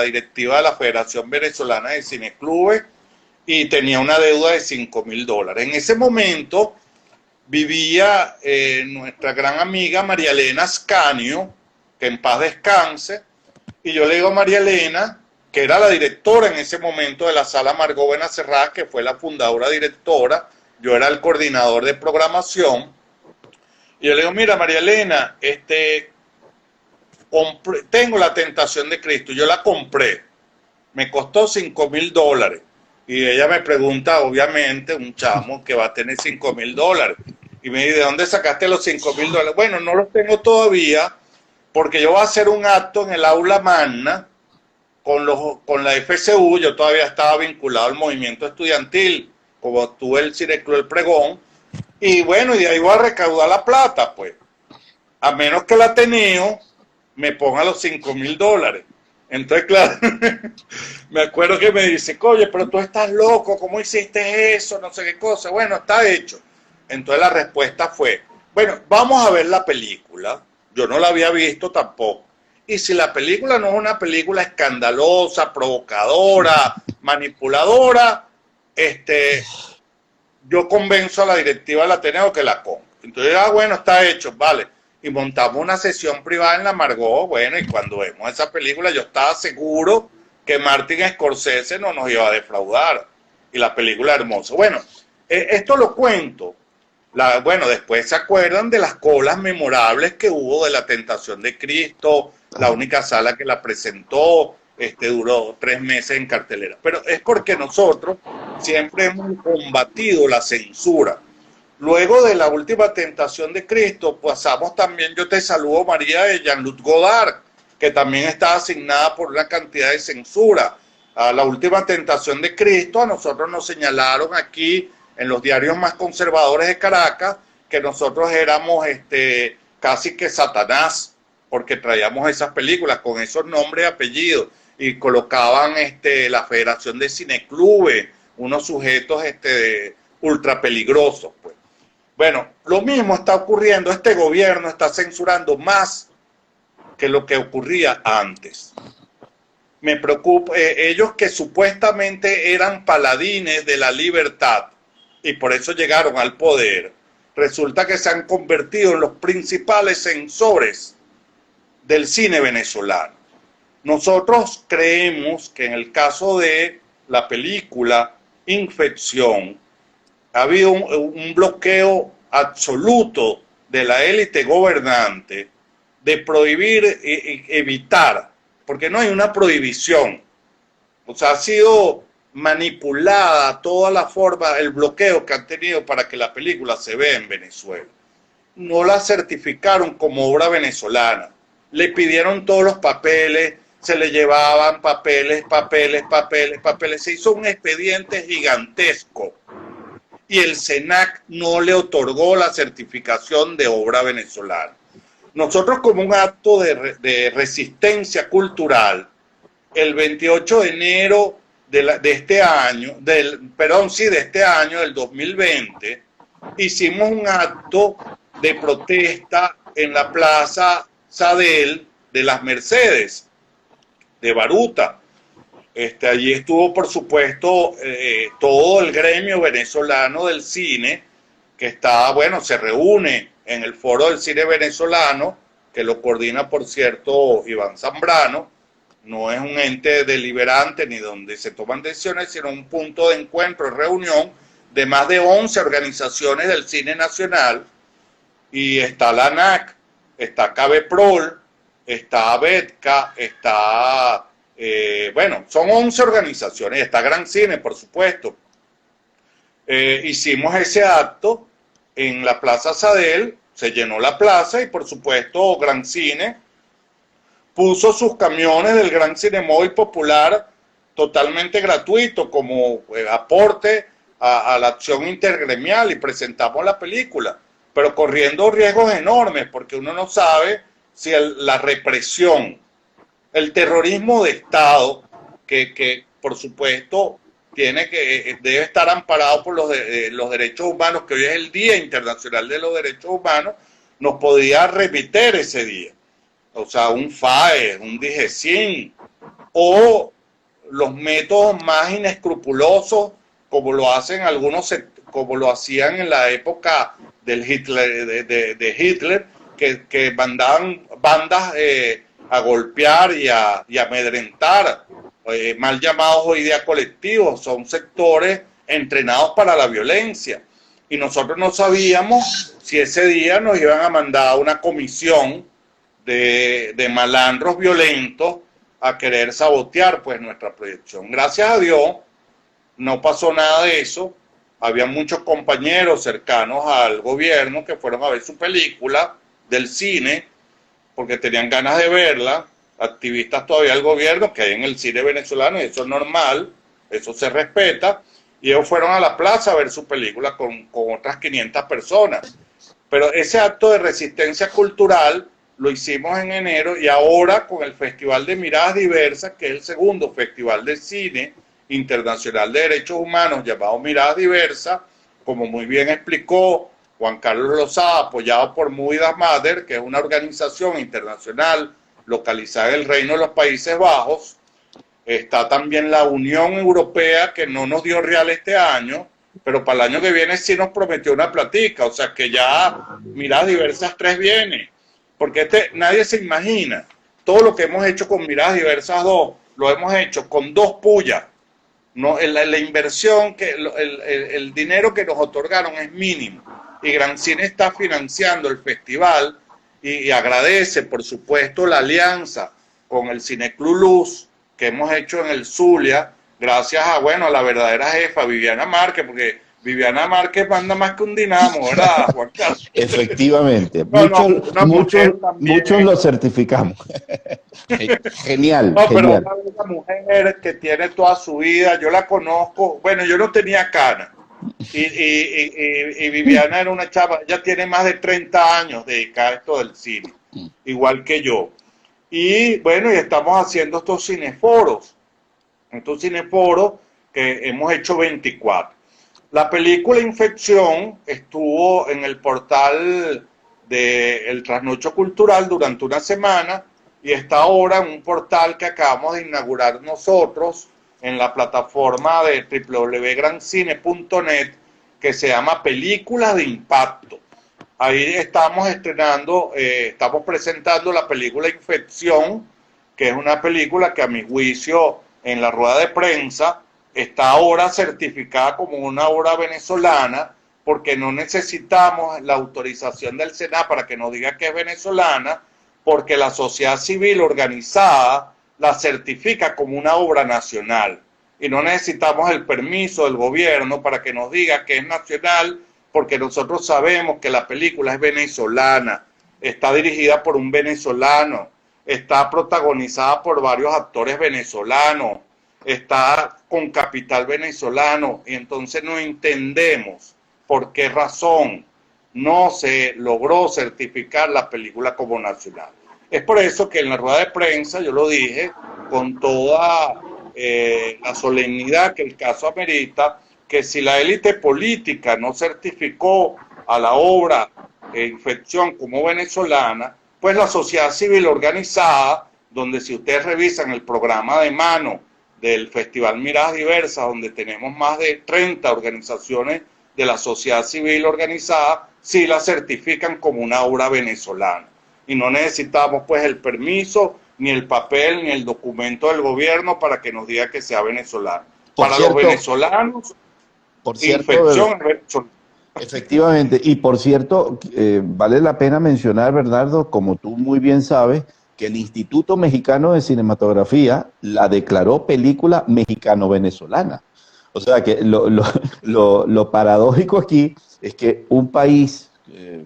[SPEAKER 3] directiva de la Federación Venezolana de Cineclubes, y tenía una deuda de $5,000. En ese momento vivía nuestra gran amiga María Elena Ascanio, que en paz descanse, y yo le digo a María Elena, que era la directora en ese momento de la Sala Margot Benacerrada, que fue la fundadora directora, yo era el coordinador de programación, y yo le digo, mira María Elena, tengo La Tentación de Cristo, yo la compré, me costó $5,000, y ella me pregunta, obviamente, un chamo que va a tener $5,000, y me dice, ¿de dónde sacaste los $5,000? Bueno, no los tengo todavía, porque yo voy a hacer un acto en el aula magna con la FCU. Yo todavía estaba vinculado al movimiento estudiantil, como tuve el Cineclub El Pregón, y bueno, y de ahí voy a recaudar la plata, pues, a menos que el Ateneo me ponga los $5,000. Entonces, claro, me acuerdo que me dice, oye, pero tú estás loco, ¿cómo hiciste eso? No sé qué cosa. Bueno, está hecho. Entonces la respuesta fue, bueno, vamos a ver la película. Yo no la había visto tampoco. Y si la película no es una película escandalosa, provocadora, manipuladora, yo convenzo a la directiva del Ateneo que la compre. Entonces, bueno, está hecho, vale. Y montamos una sesión privada en la Margot, bueno, y cuando vemos esa película yo estaba seguro que Martin Scorsese no nos iba a defraudar. Y la película hermosa. Bueno, esto lo cuento. Bueno, después se acuerdan de las colas memorables que hubo de La Tentación de Cristo, la única sala que la presentó, duró 3 meses en cartelera. Pero es porque nosotros siempre hemos combatido la censura. Luego de La Última Tentación de Cristo, pasamos también, yo te saludo María, de Jean-Luc Godard, que también está asignada por una cantidad de censura. A La Última Tentación de Cristo, a nosotros nos señalaron aquí en los diarios más conservadores de Caracas que nosotros éramos casi que Satanás, porque traíamos esas películas con esos nombres y apellidos, y colocaban la Federación de Cineclubes, unos sujetos ultra peligrosos, pues. Bueno, lo mismo está ocurriendo, este gobierno está censurando más que lo que ocurría antes. Me preocupa, ellos que supuestamente eran paladines de la libertad y por eso llegaron al poder, resulta que se han convertido en los principales censores del cine venezolano. Nosotros creemos que en el caso de la película Infección, ha habido un bloqueo absoluto de la élite gobernante de prohibir, evitar, porque no hay una prohibición, o sea, ha sido manipulada toda la forma, el bloqueo que han tenido para que la película se vea en Venezuela. No la certificaron como obra venezolana, le pidieron todos los papeles, se le llevaban papeles, se hizo un expediente gigantesco y el SENAC no le otorgó la certificación de obra venezolana. Nosotros, como un acto de resistencia cultural, el 28 de enero de este año, del 2020, hicimos un acto de protesta en la Plaza Sadel de las Mercedes, de Baruta. Allí estuvo, por supuesto, todo el gremio venezolano del cine, que está, bueno, se reúne en el Foro del Cine Venezolano, que lo coordina, por cierto, Iván Zambrano. No es un ente deliberante ni donde se toman decisiones, sino un punto de encuentro y reunión de más de 11 organizaciones del cine nacional. Y está la ANAC, está CABEPROL, está ABETCA, está, bueno, son 11 organizaciones, está Gran Cine, por supuesto. Hicimos ese acto en la Plaza Sadel, se llenó la plaza y, por supuesto, Gran Cine puso sus camiones del Gran Cine Móvil Popular totalmente gratuito como aporte a la acción intergremial, y presentamos la película, pero corriendo riesgos enormes, porque uno no sabe si la represión, el terrorismo de Estado, que por supuesto debe estar amparado por los derechos humanos, que hoy es el Día Internacional de los Derechos Humanos, nos podía remitir ese día. O sea, un FAE, un DIGESIN, o los métodos más inescrupulosos, como lo hacen algunos, como lo hacían en la época del Hitler, de Hitler, que mandaban bandas a golpear y a amedrentar, mal llamados hoy día colectivos. Son sectores entrenados para la violencia. Y nosotros no sabíamos si ese día nos iban a mandar una comisión de malandros violentos a querer sabotear pues nuestra proyección. Gracias a Dios no pasó nada de eso. Había muchos compañeros cercanos al gobierno que fueron a ver su película del cine porque tenían ganas de verla, activistas todavía del gobierno que hay en el cine venezolano, y eso es normal, eso se respeta, y ellos fueron a la plaza a ver su película con otras 500 personas. Pero ese acto de resistencia cultural lo hicimos en enero, y ahora con el Festival de Miradas Diversas, que es el segundo festival de cine internacional de derechos humanos llamado Miradas Diversas, como muy bien explicó Juan Carlos Lozada, apoyado por Movidas Mater, que es una organización internacional localizada en el Reino de los Países Bajos. Está también la Unión Europea, que no nos dio real este año, pero para el año que viene sí nos prometió una platica, o sea que ya Miradas Diversas 3 viene, porque nadie se imagina todo lo que hemos hecho con Miradas Diversas 2, lo hemos hecho con 2 pullas. No, la inversión, el dinero que nos otorgaron es mínimo, y Gran Cine está financiando el festival y agradece, por supuesto, la alianza con el Cineclub Luz que hemos hecho en el Zulia, gracias a, bueno, a la verdadera jefa, Viviana Márquez, porque Viviana Márquez manda más que un dinamo, ¿verdad, Juan Carlos?
[SPEAKER 1] Efectivamente, muchos lo certificamos. Genial.
[SPEAKER 3] No, pero
[SPEAKER 1] genial.
[SPEAKER 3] una mujer que tiene toda su vida, yo la conozco, bueno, yo no tenía cana, y Viviana era una chava, ella tiene más de 30 años dedicada a esto del cine, igual que yo. Y bueno, y estamos haciendo estos cineforos que hemos hecho 24. La película Infección estuvo en el portal del Trasnocho Cultural durante una semana, y está ahora en un portal que acabamos de inaugurar nosotros en la plataforma de www.grancine.net, que se llama Películas de Impacto. Ahí estamos estrenando, estamos presentando la película Infección, que es una película que a mi juicio en la rueda de prensa está ahora certificada como una obra venezolana porque no necesitamos la autorización del Senado para que nos diga que es venezolana, porque la sociedad civil organizada la certifica como una obra nacional. Y no necesitamos el permiso del gobierno para que nos diga que es nacional, porque nosotros sabemos que la película es venezolana, está dirigida por un venezolano, está protagonizada por varios actores venezolanos, está con capital venezolano, y entonces no entendemos por qué razón no se logró certificar la película como nacional. Es por eso que en la rueda de prensa yo lo dije con toda la solemnidad que el caso amerita, que si la élite política no certificó a la obra Infección como venezolana, pues la sociedad civil organizada, donde si ustedes revisan el programa de mano del Festival Miradas Diversas, donde tenemos más de 30 organizaciones de la sociedad civil organizada, sí la certifican como una obra venezolana. Y no necesitamos pues el permiso, ni el papel, ni el documento del gobierno para que nos diga que sea venezolano. Para los venezolanos, Infección es venezolana.
[SPEAKER 1] Efectivamente, y por cierto, vale la pena mencionar, Bernardo, como tú muy bien sabes, que el Instituto Mexicano de Cinematografía la declaró película mexicano-venezolana. O sea que lo paradójico aquí es que un país,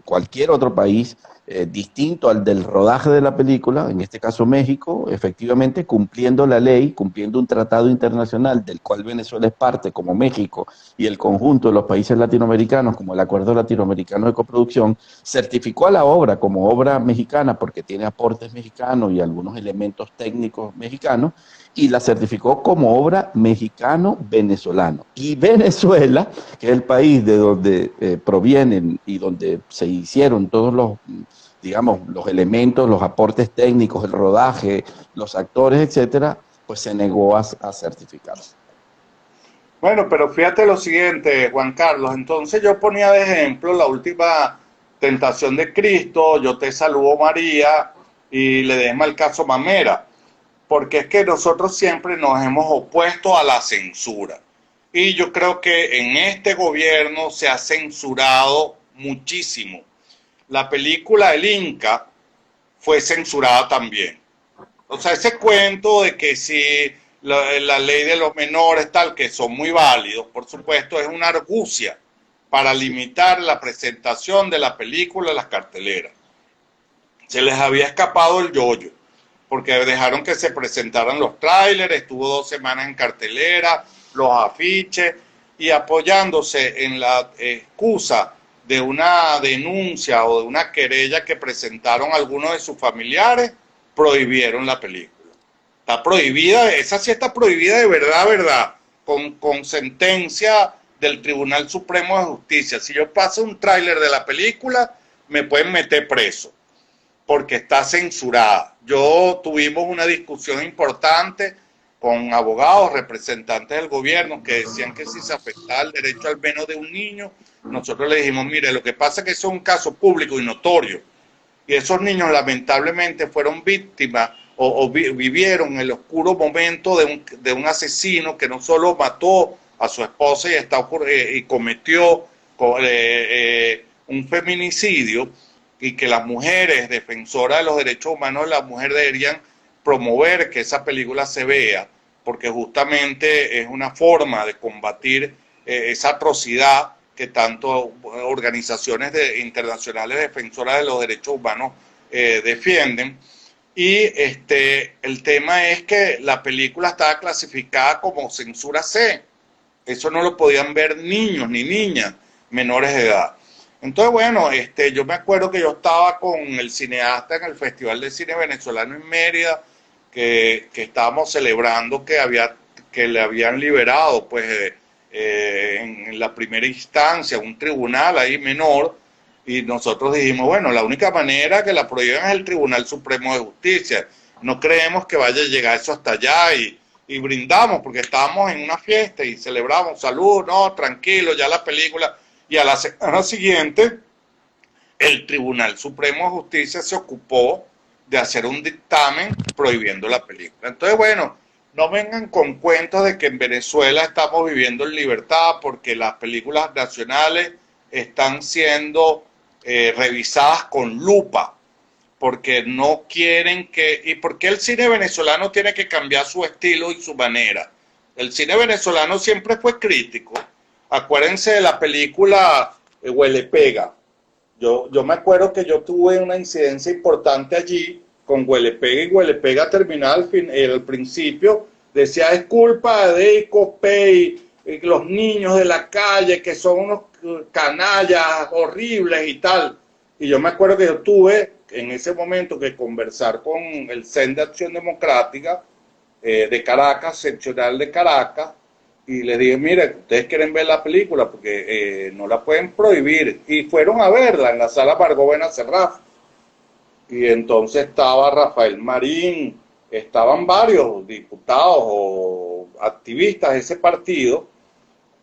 [SPEAKER 1] cualquier otro país, distinto al del rodaje de la película, en este caso México, efectivamente cumpliendo la ley, cumpliendo un tratado internacional del cual Venezuela es parte, como México y el conjunto de los países latinoamericanos, como el Acuerdo Latinoamericano de Coproducción, certificó a la obra como obra mexicana porque tiene aportes mexicanos y algunos elementos técnicos mexicanos, y la certificó como obra mexicano-venezolano. Y Venezuela, que es el país de donde provienen y donde se hicieron todos los, digamos, los elementos, los aportes técnicos, el rodaje, los actores, etcétera, pues se negó a certificarse.
[SPEAKER 3] Bueno, pero fíjate lo siguiente, Juan Carlos, entonces yo ponía de ejemplo la última tentación de Cristo, yo te saludo María, y Ledesma el caso Mamera, porque es que nosotros siempre nos hemos opuesto a la censura. Y yo creo que en este gobierno se ha censurado muchísimo. La película El Inca fue censurada también. O sea, ese cuento de que si la ley de los menores, tal, que son muy válidos, por supuesto, es una argucia para limitar la presentación de la película en las carteleras. Se les había escapado el yoyo, porque dejaron que se presentaran los tráileres, estuvo 2 semanas en cartelera, los afiches, y apoyándose en la excusa de una denuncia o de una querella que presentaron algunos de sus familiares, prohibieron la película. Está prohibida, esa sí está prohibida de verdad, con sentencia del Tribunal Supremo de Justicia. Si yo paso un tráiler de la película, me pueden meter preso, porque está censurada. Tuvimos una discusión importante con abogados, representantes del gobierno, que decían que si se afectaba el derecho al menos de un niño, nosotros le dijimos, mire, lo que pasa es que eso es un caso público y notorio, y esos niños lamentablemente fueron víctimas o vivieron el oscuro momento de un asesino que no solo mató a su esposa y cometió un feminicidio, y que las mujeres defensoras de los derechos humanos de la mujer deberían promover que esa película se vea, porque justamente es una forma de combatir esa atrocidad que tanto organizaciones internacionales defensoras de los derechos humanos defienden. Y el tema es que la película estaba clasificada como censura C. Eso no lo podían ver niños ni niñas menores de edad. Entonces, bueno, yo me acuerdo que yo estaba con el cineasta en el Festival de Cine Venezolano en Mérida, que estábamos celebrando que le habían liberado, pues, en la primera instancia, un tribunal ahí menor, y nosotros dijimos, bueno, la única manera que la prohíban es el Tribunal Supremo de Justicia. No creemos que vaya a llegar eso hasta allá, y brindamos, porque estábamos en una fiesta y celebramos, salud, no, tranquilo, ya la película. Y a la semana siguiente, el Tribunal Supremo de Justicia se ocupó de hacer un dictamen prohibiendo la película. Entonces, bueno, no vengan con cuentos de que en Venezuela estamos viviendo en libertad porque las películas nacionales están siendo revisadas con lupa, porque no quieren ¿y por qué el cine venezolano tiene que cambiar su estilo y su manera? El cine venezolano siempre fue crítico. Acuérdense de la película Huele Pega. Yo me acuerdo que yo tuve una incidencia importante allí con Huele Pega, y Huele Pega terminaba al principio, decía, es culpa de Ecopey, los niños de la calle que son unos canallas horribles y tal. Y yo me acuerdo que yo tuve en ese momento que conversar con el CEN de Acción Democrática de Caracas, seccional de Caracas, y les dije, mire, ustedes quieren ver la película porque no la pueden prohibir. Y fueron a verla en la sala Margot Benacerraf. Y entonces estaba Rafael Marín, estaban varios diputados o activistas de ese partido.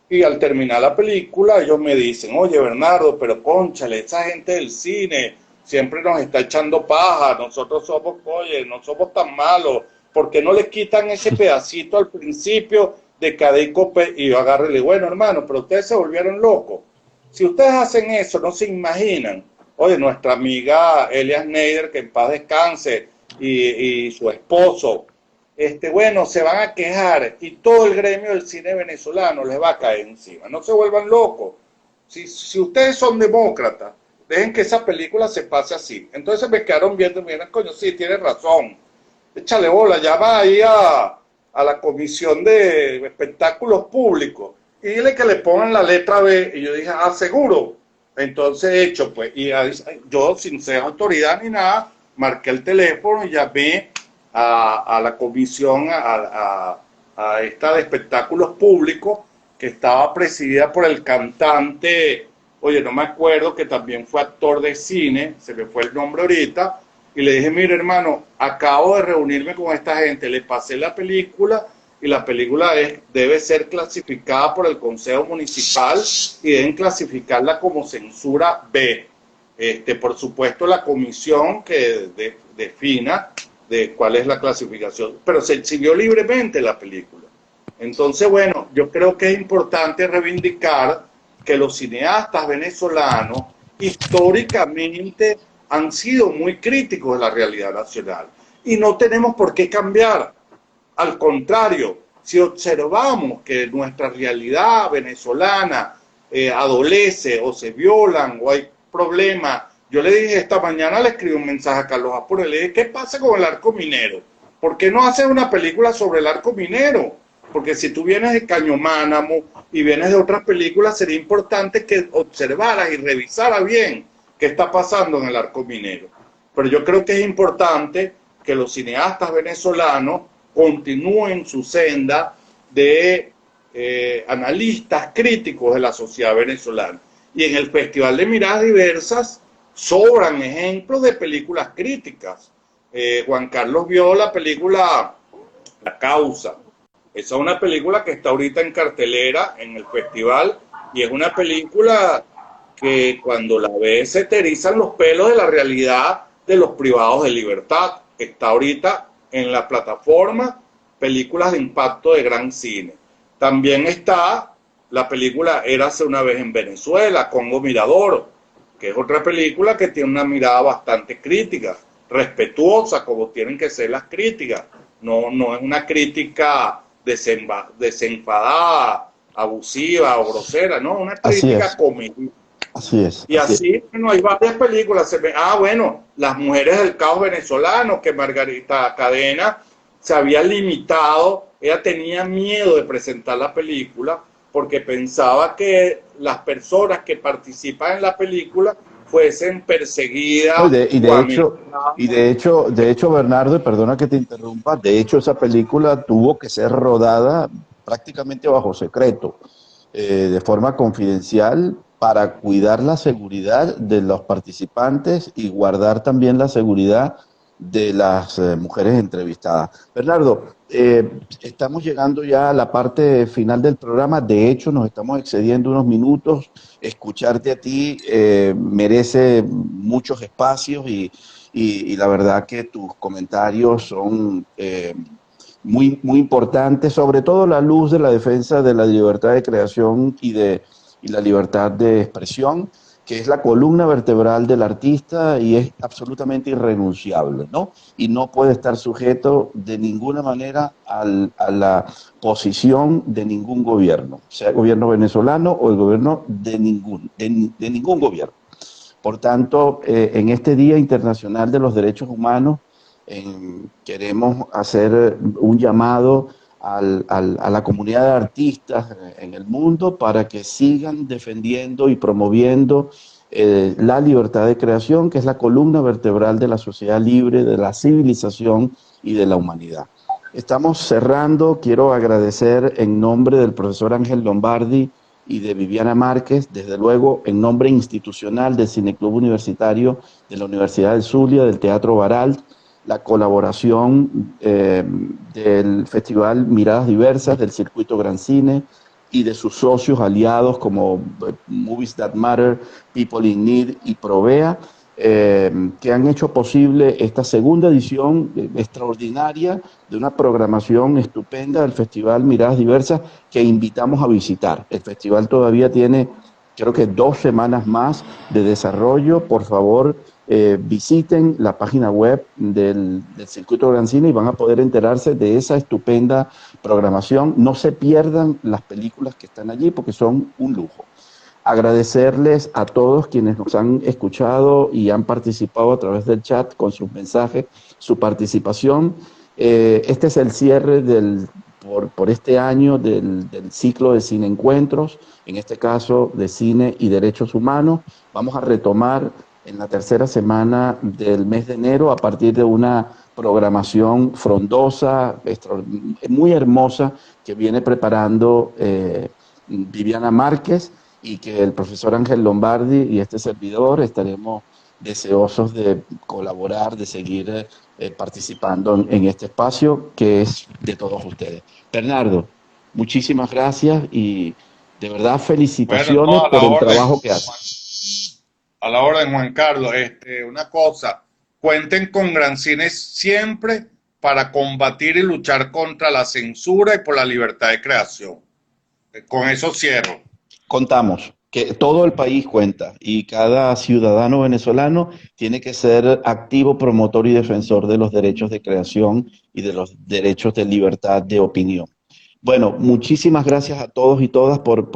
[SPEAKER 3] Y al terminar la película, ellos me dicen, oye, Bernardo, pero cónchale, esa gente del cine siempre nos está echando paja, nosotros somos, oye, no somos tan malos, ¿por qué no les quitan ese pedacito al principio de Cadecope? Y yo agarré y le digo, bueno, hermano, pero ustedes se volvieron locos. Si ustedes hacen eso, no se imaginan. Oye, nuestra amiga Elia Schneider, que en paz descanse, y su esposo, bueno, se van a quejar y todo el gremio del cine venezolano les va a caer encima. No se vuelvan locos. Si ustedes son demócratas, dejen que esa película se pase así. Entonces me quedaron viendo y me dijeron, coño, sí, tienes razón. Échale bola, llama ahí a la Comisión de Espectáculos Públicos y dile que le pongan la letra B. Y yo dije, ah, seguro. Entonces, hecho, pues, y yo sin ser autoridad ni nada, marqué el teléfono y llamé a la comisión, a esta de espectáculos públicos, que estaba presidida por el cantante, oye, no me acuerdo, que también fue actor de cine, se me fue el nombre ahorita, y le dije, mire hermano, acabo de reunirme con esta gente, le pasé la película, y la película debe ser clasificada por el Consejo Municipal, y deben clasificarla como censura B. Por supuesto, la comisión que defina de cuál es la clasificación, pero se exhibió libremente la película. Entonces, bueno, yo creo que es importante reivindicar que los cineastas venezolanos históricamente han sido muy críticos de la realidad nacional y no tenemos por qué cambiar. Al contrario, si observamos que nuestra realidad venezolana adolece o se violan o hay problemas. Yo le dije esta mañana, le escribí un mensaje a Carlos Apure, le dije, ¿qué pasa con el arco minero? ¿Por qué no hacer una película sobre el arco minero? Porque si tú vienes de Cañománamo y vienes de otras películas, sería importante que observaras y revisaras bien qué está pasando en el arco minero. Pero yo creo que es importante que los cineastas venezolanos continúen su senda de analistas críticos de la sociedad venezolana. Y en el Festival de Miradas Diversas sobran ejemplos de películas críticas. Juan Carlos vio la película La Causa. Esa es una película que está ahorita en cartelera en el festival y es una película que cuando la ves se te erizan los pelos de la realidad de los privados de libertad. Está ahorita en la plataforma Películas de Impacto de Gran Cine. También está la película Érase una vez en Venezuela, Congo Mirador, que es otra película que tiene una mirada bastante crítica, respetuosa, como tienen que ser las críticas. No es una crítica desenfadada, abusiva o grosera, no, una crítica comedida.
[SPEAKER 1] Así es.
[SPEAKER 3] Y así, bueno, hay varias películas. Bueno, Las Mujeres del Caos Venezolano, que Margarita Cadena se había limitado, ella tenía miedo de presentar la película porque pensaba que las personas que participan en la película fuesen perseguidas.
[SPEAKER 1] Y de hecho, Bernardo, y perdona que te interrumpa, de hecho esa película tuvo que ser rodada prácticamente bajo secreto, de forma confidencial, para cuidar la seguridad de los participantes y guardar también la seguridad de las mujeres entrevistadas. Bernardo, estamos llegando ya a la parte final del programa. De hecho, nos estamos excediendo unos minutos. Escucharte a ti merece muchos espacios y la verdad que tus comentarios son muy, muy importantes, sobre todo a la luz de la defensa de la libertad de creación y de y la libertad de expresión, que es la columna vertebral del artista y es absolutamente irrenunciable, ¿no? Y no puede estar sujeto de ninguna manera a la posición de ningún gobierno, sea el gobierno venezolano o el gobierno de ningún gobierno. Por tanto, en este Día Internacional de los Derechos Humanos, queremos hacer un llamado a la comunidad de artistas en el mundo para que sigan defendiendo y promoviendo la libertad de creación, que es la columna vertebral de la sociedad libre, de la civilización y de la humanidad. Estamos cerrando, quiero agradecer en nombre del profesor Ángel Lombardi y de Viviana Márquez, desde luego en nombre institucional del Cineclub Universitario de la Universidad del Zulia, del Teatro Baralt, la colaboración del Festival Miradas Diversas, del Circuito Gran Cine y de sus socios aliados como Movies That Matter, People in Need y Provea, que han hecho posible esta segunda edición extraordinaria de una programación estupenda del Festival Miradas Diversas que invitamos a visitar. El festival todavía tiene, creo que 2 semanas más de desarrollo. Por favor, visiten la página web del Circuito Gran Cine y van a poder enterarse de esa estupenda programación. No se pierdan las películas que están allí porque son un lujo. Agradecerles a todos quienes nos han escuchado y han participado a través del chat con sus mensajes, su participación. Este es el cierre por este año del ciclo de Cine Encuentros, en este caso de Cine y Derechos Humanos. Vamos a retomar en la tercera semana del mes de enero a partir de una programación frondosa, muy hermosa, que viene preparando Viviana Márquez, y que el profesor Ángel Lombardi y este servidor estaremos deseosos de colaborar, de seguir participando en este espacio que es de todos ustedes. Bernardo, muchísimas gracias y de verdad
[SPEAKER 3] Bueno,
[SPEAKER 1] felicitaciones
[SPEAKER 3] no, a la
[SPEAKER 1] por el
[SPEAKER 3] orden,
[SPEAKER 1] trabajo que haces.
[SPEAKER 3] a la orden, Juan Carlos. Una cosa, cuenten con Gran Cine siempre para combatir y luchar contra la censura y por la libertad de creación. Con eso cierro.
[SPEAKER 1] Contamos que todo el país cuenta y cada ciudadano venezolano tiene que ser activo promotor y defensor de los derechos de creación y de los derechos de libertad de opinión. Bueno, muchísimas gracias a todos y todas por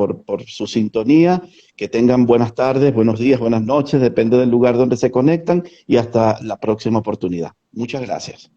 [SPEAKER 1] su sintonía. Que tengan buenas tardes, buenos días, buenas noches, depende del lugar donde se conectan y hasta la próxima oportunidad. Muchas gracias.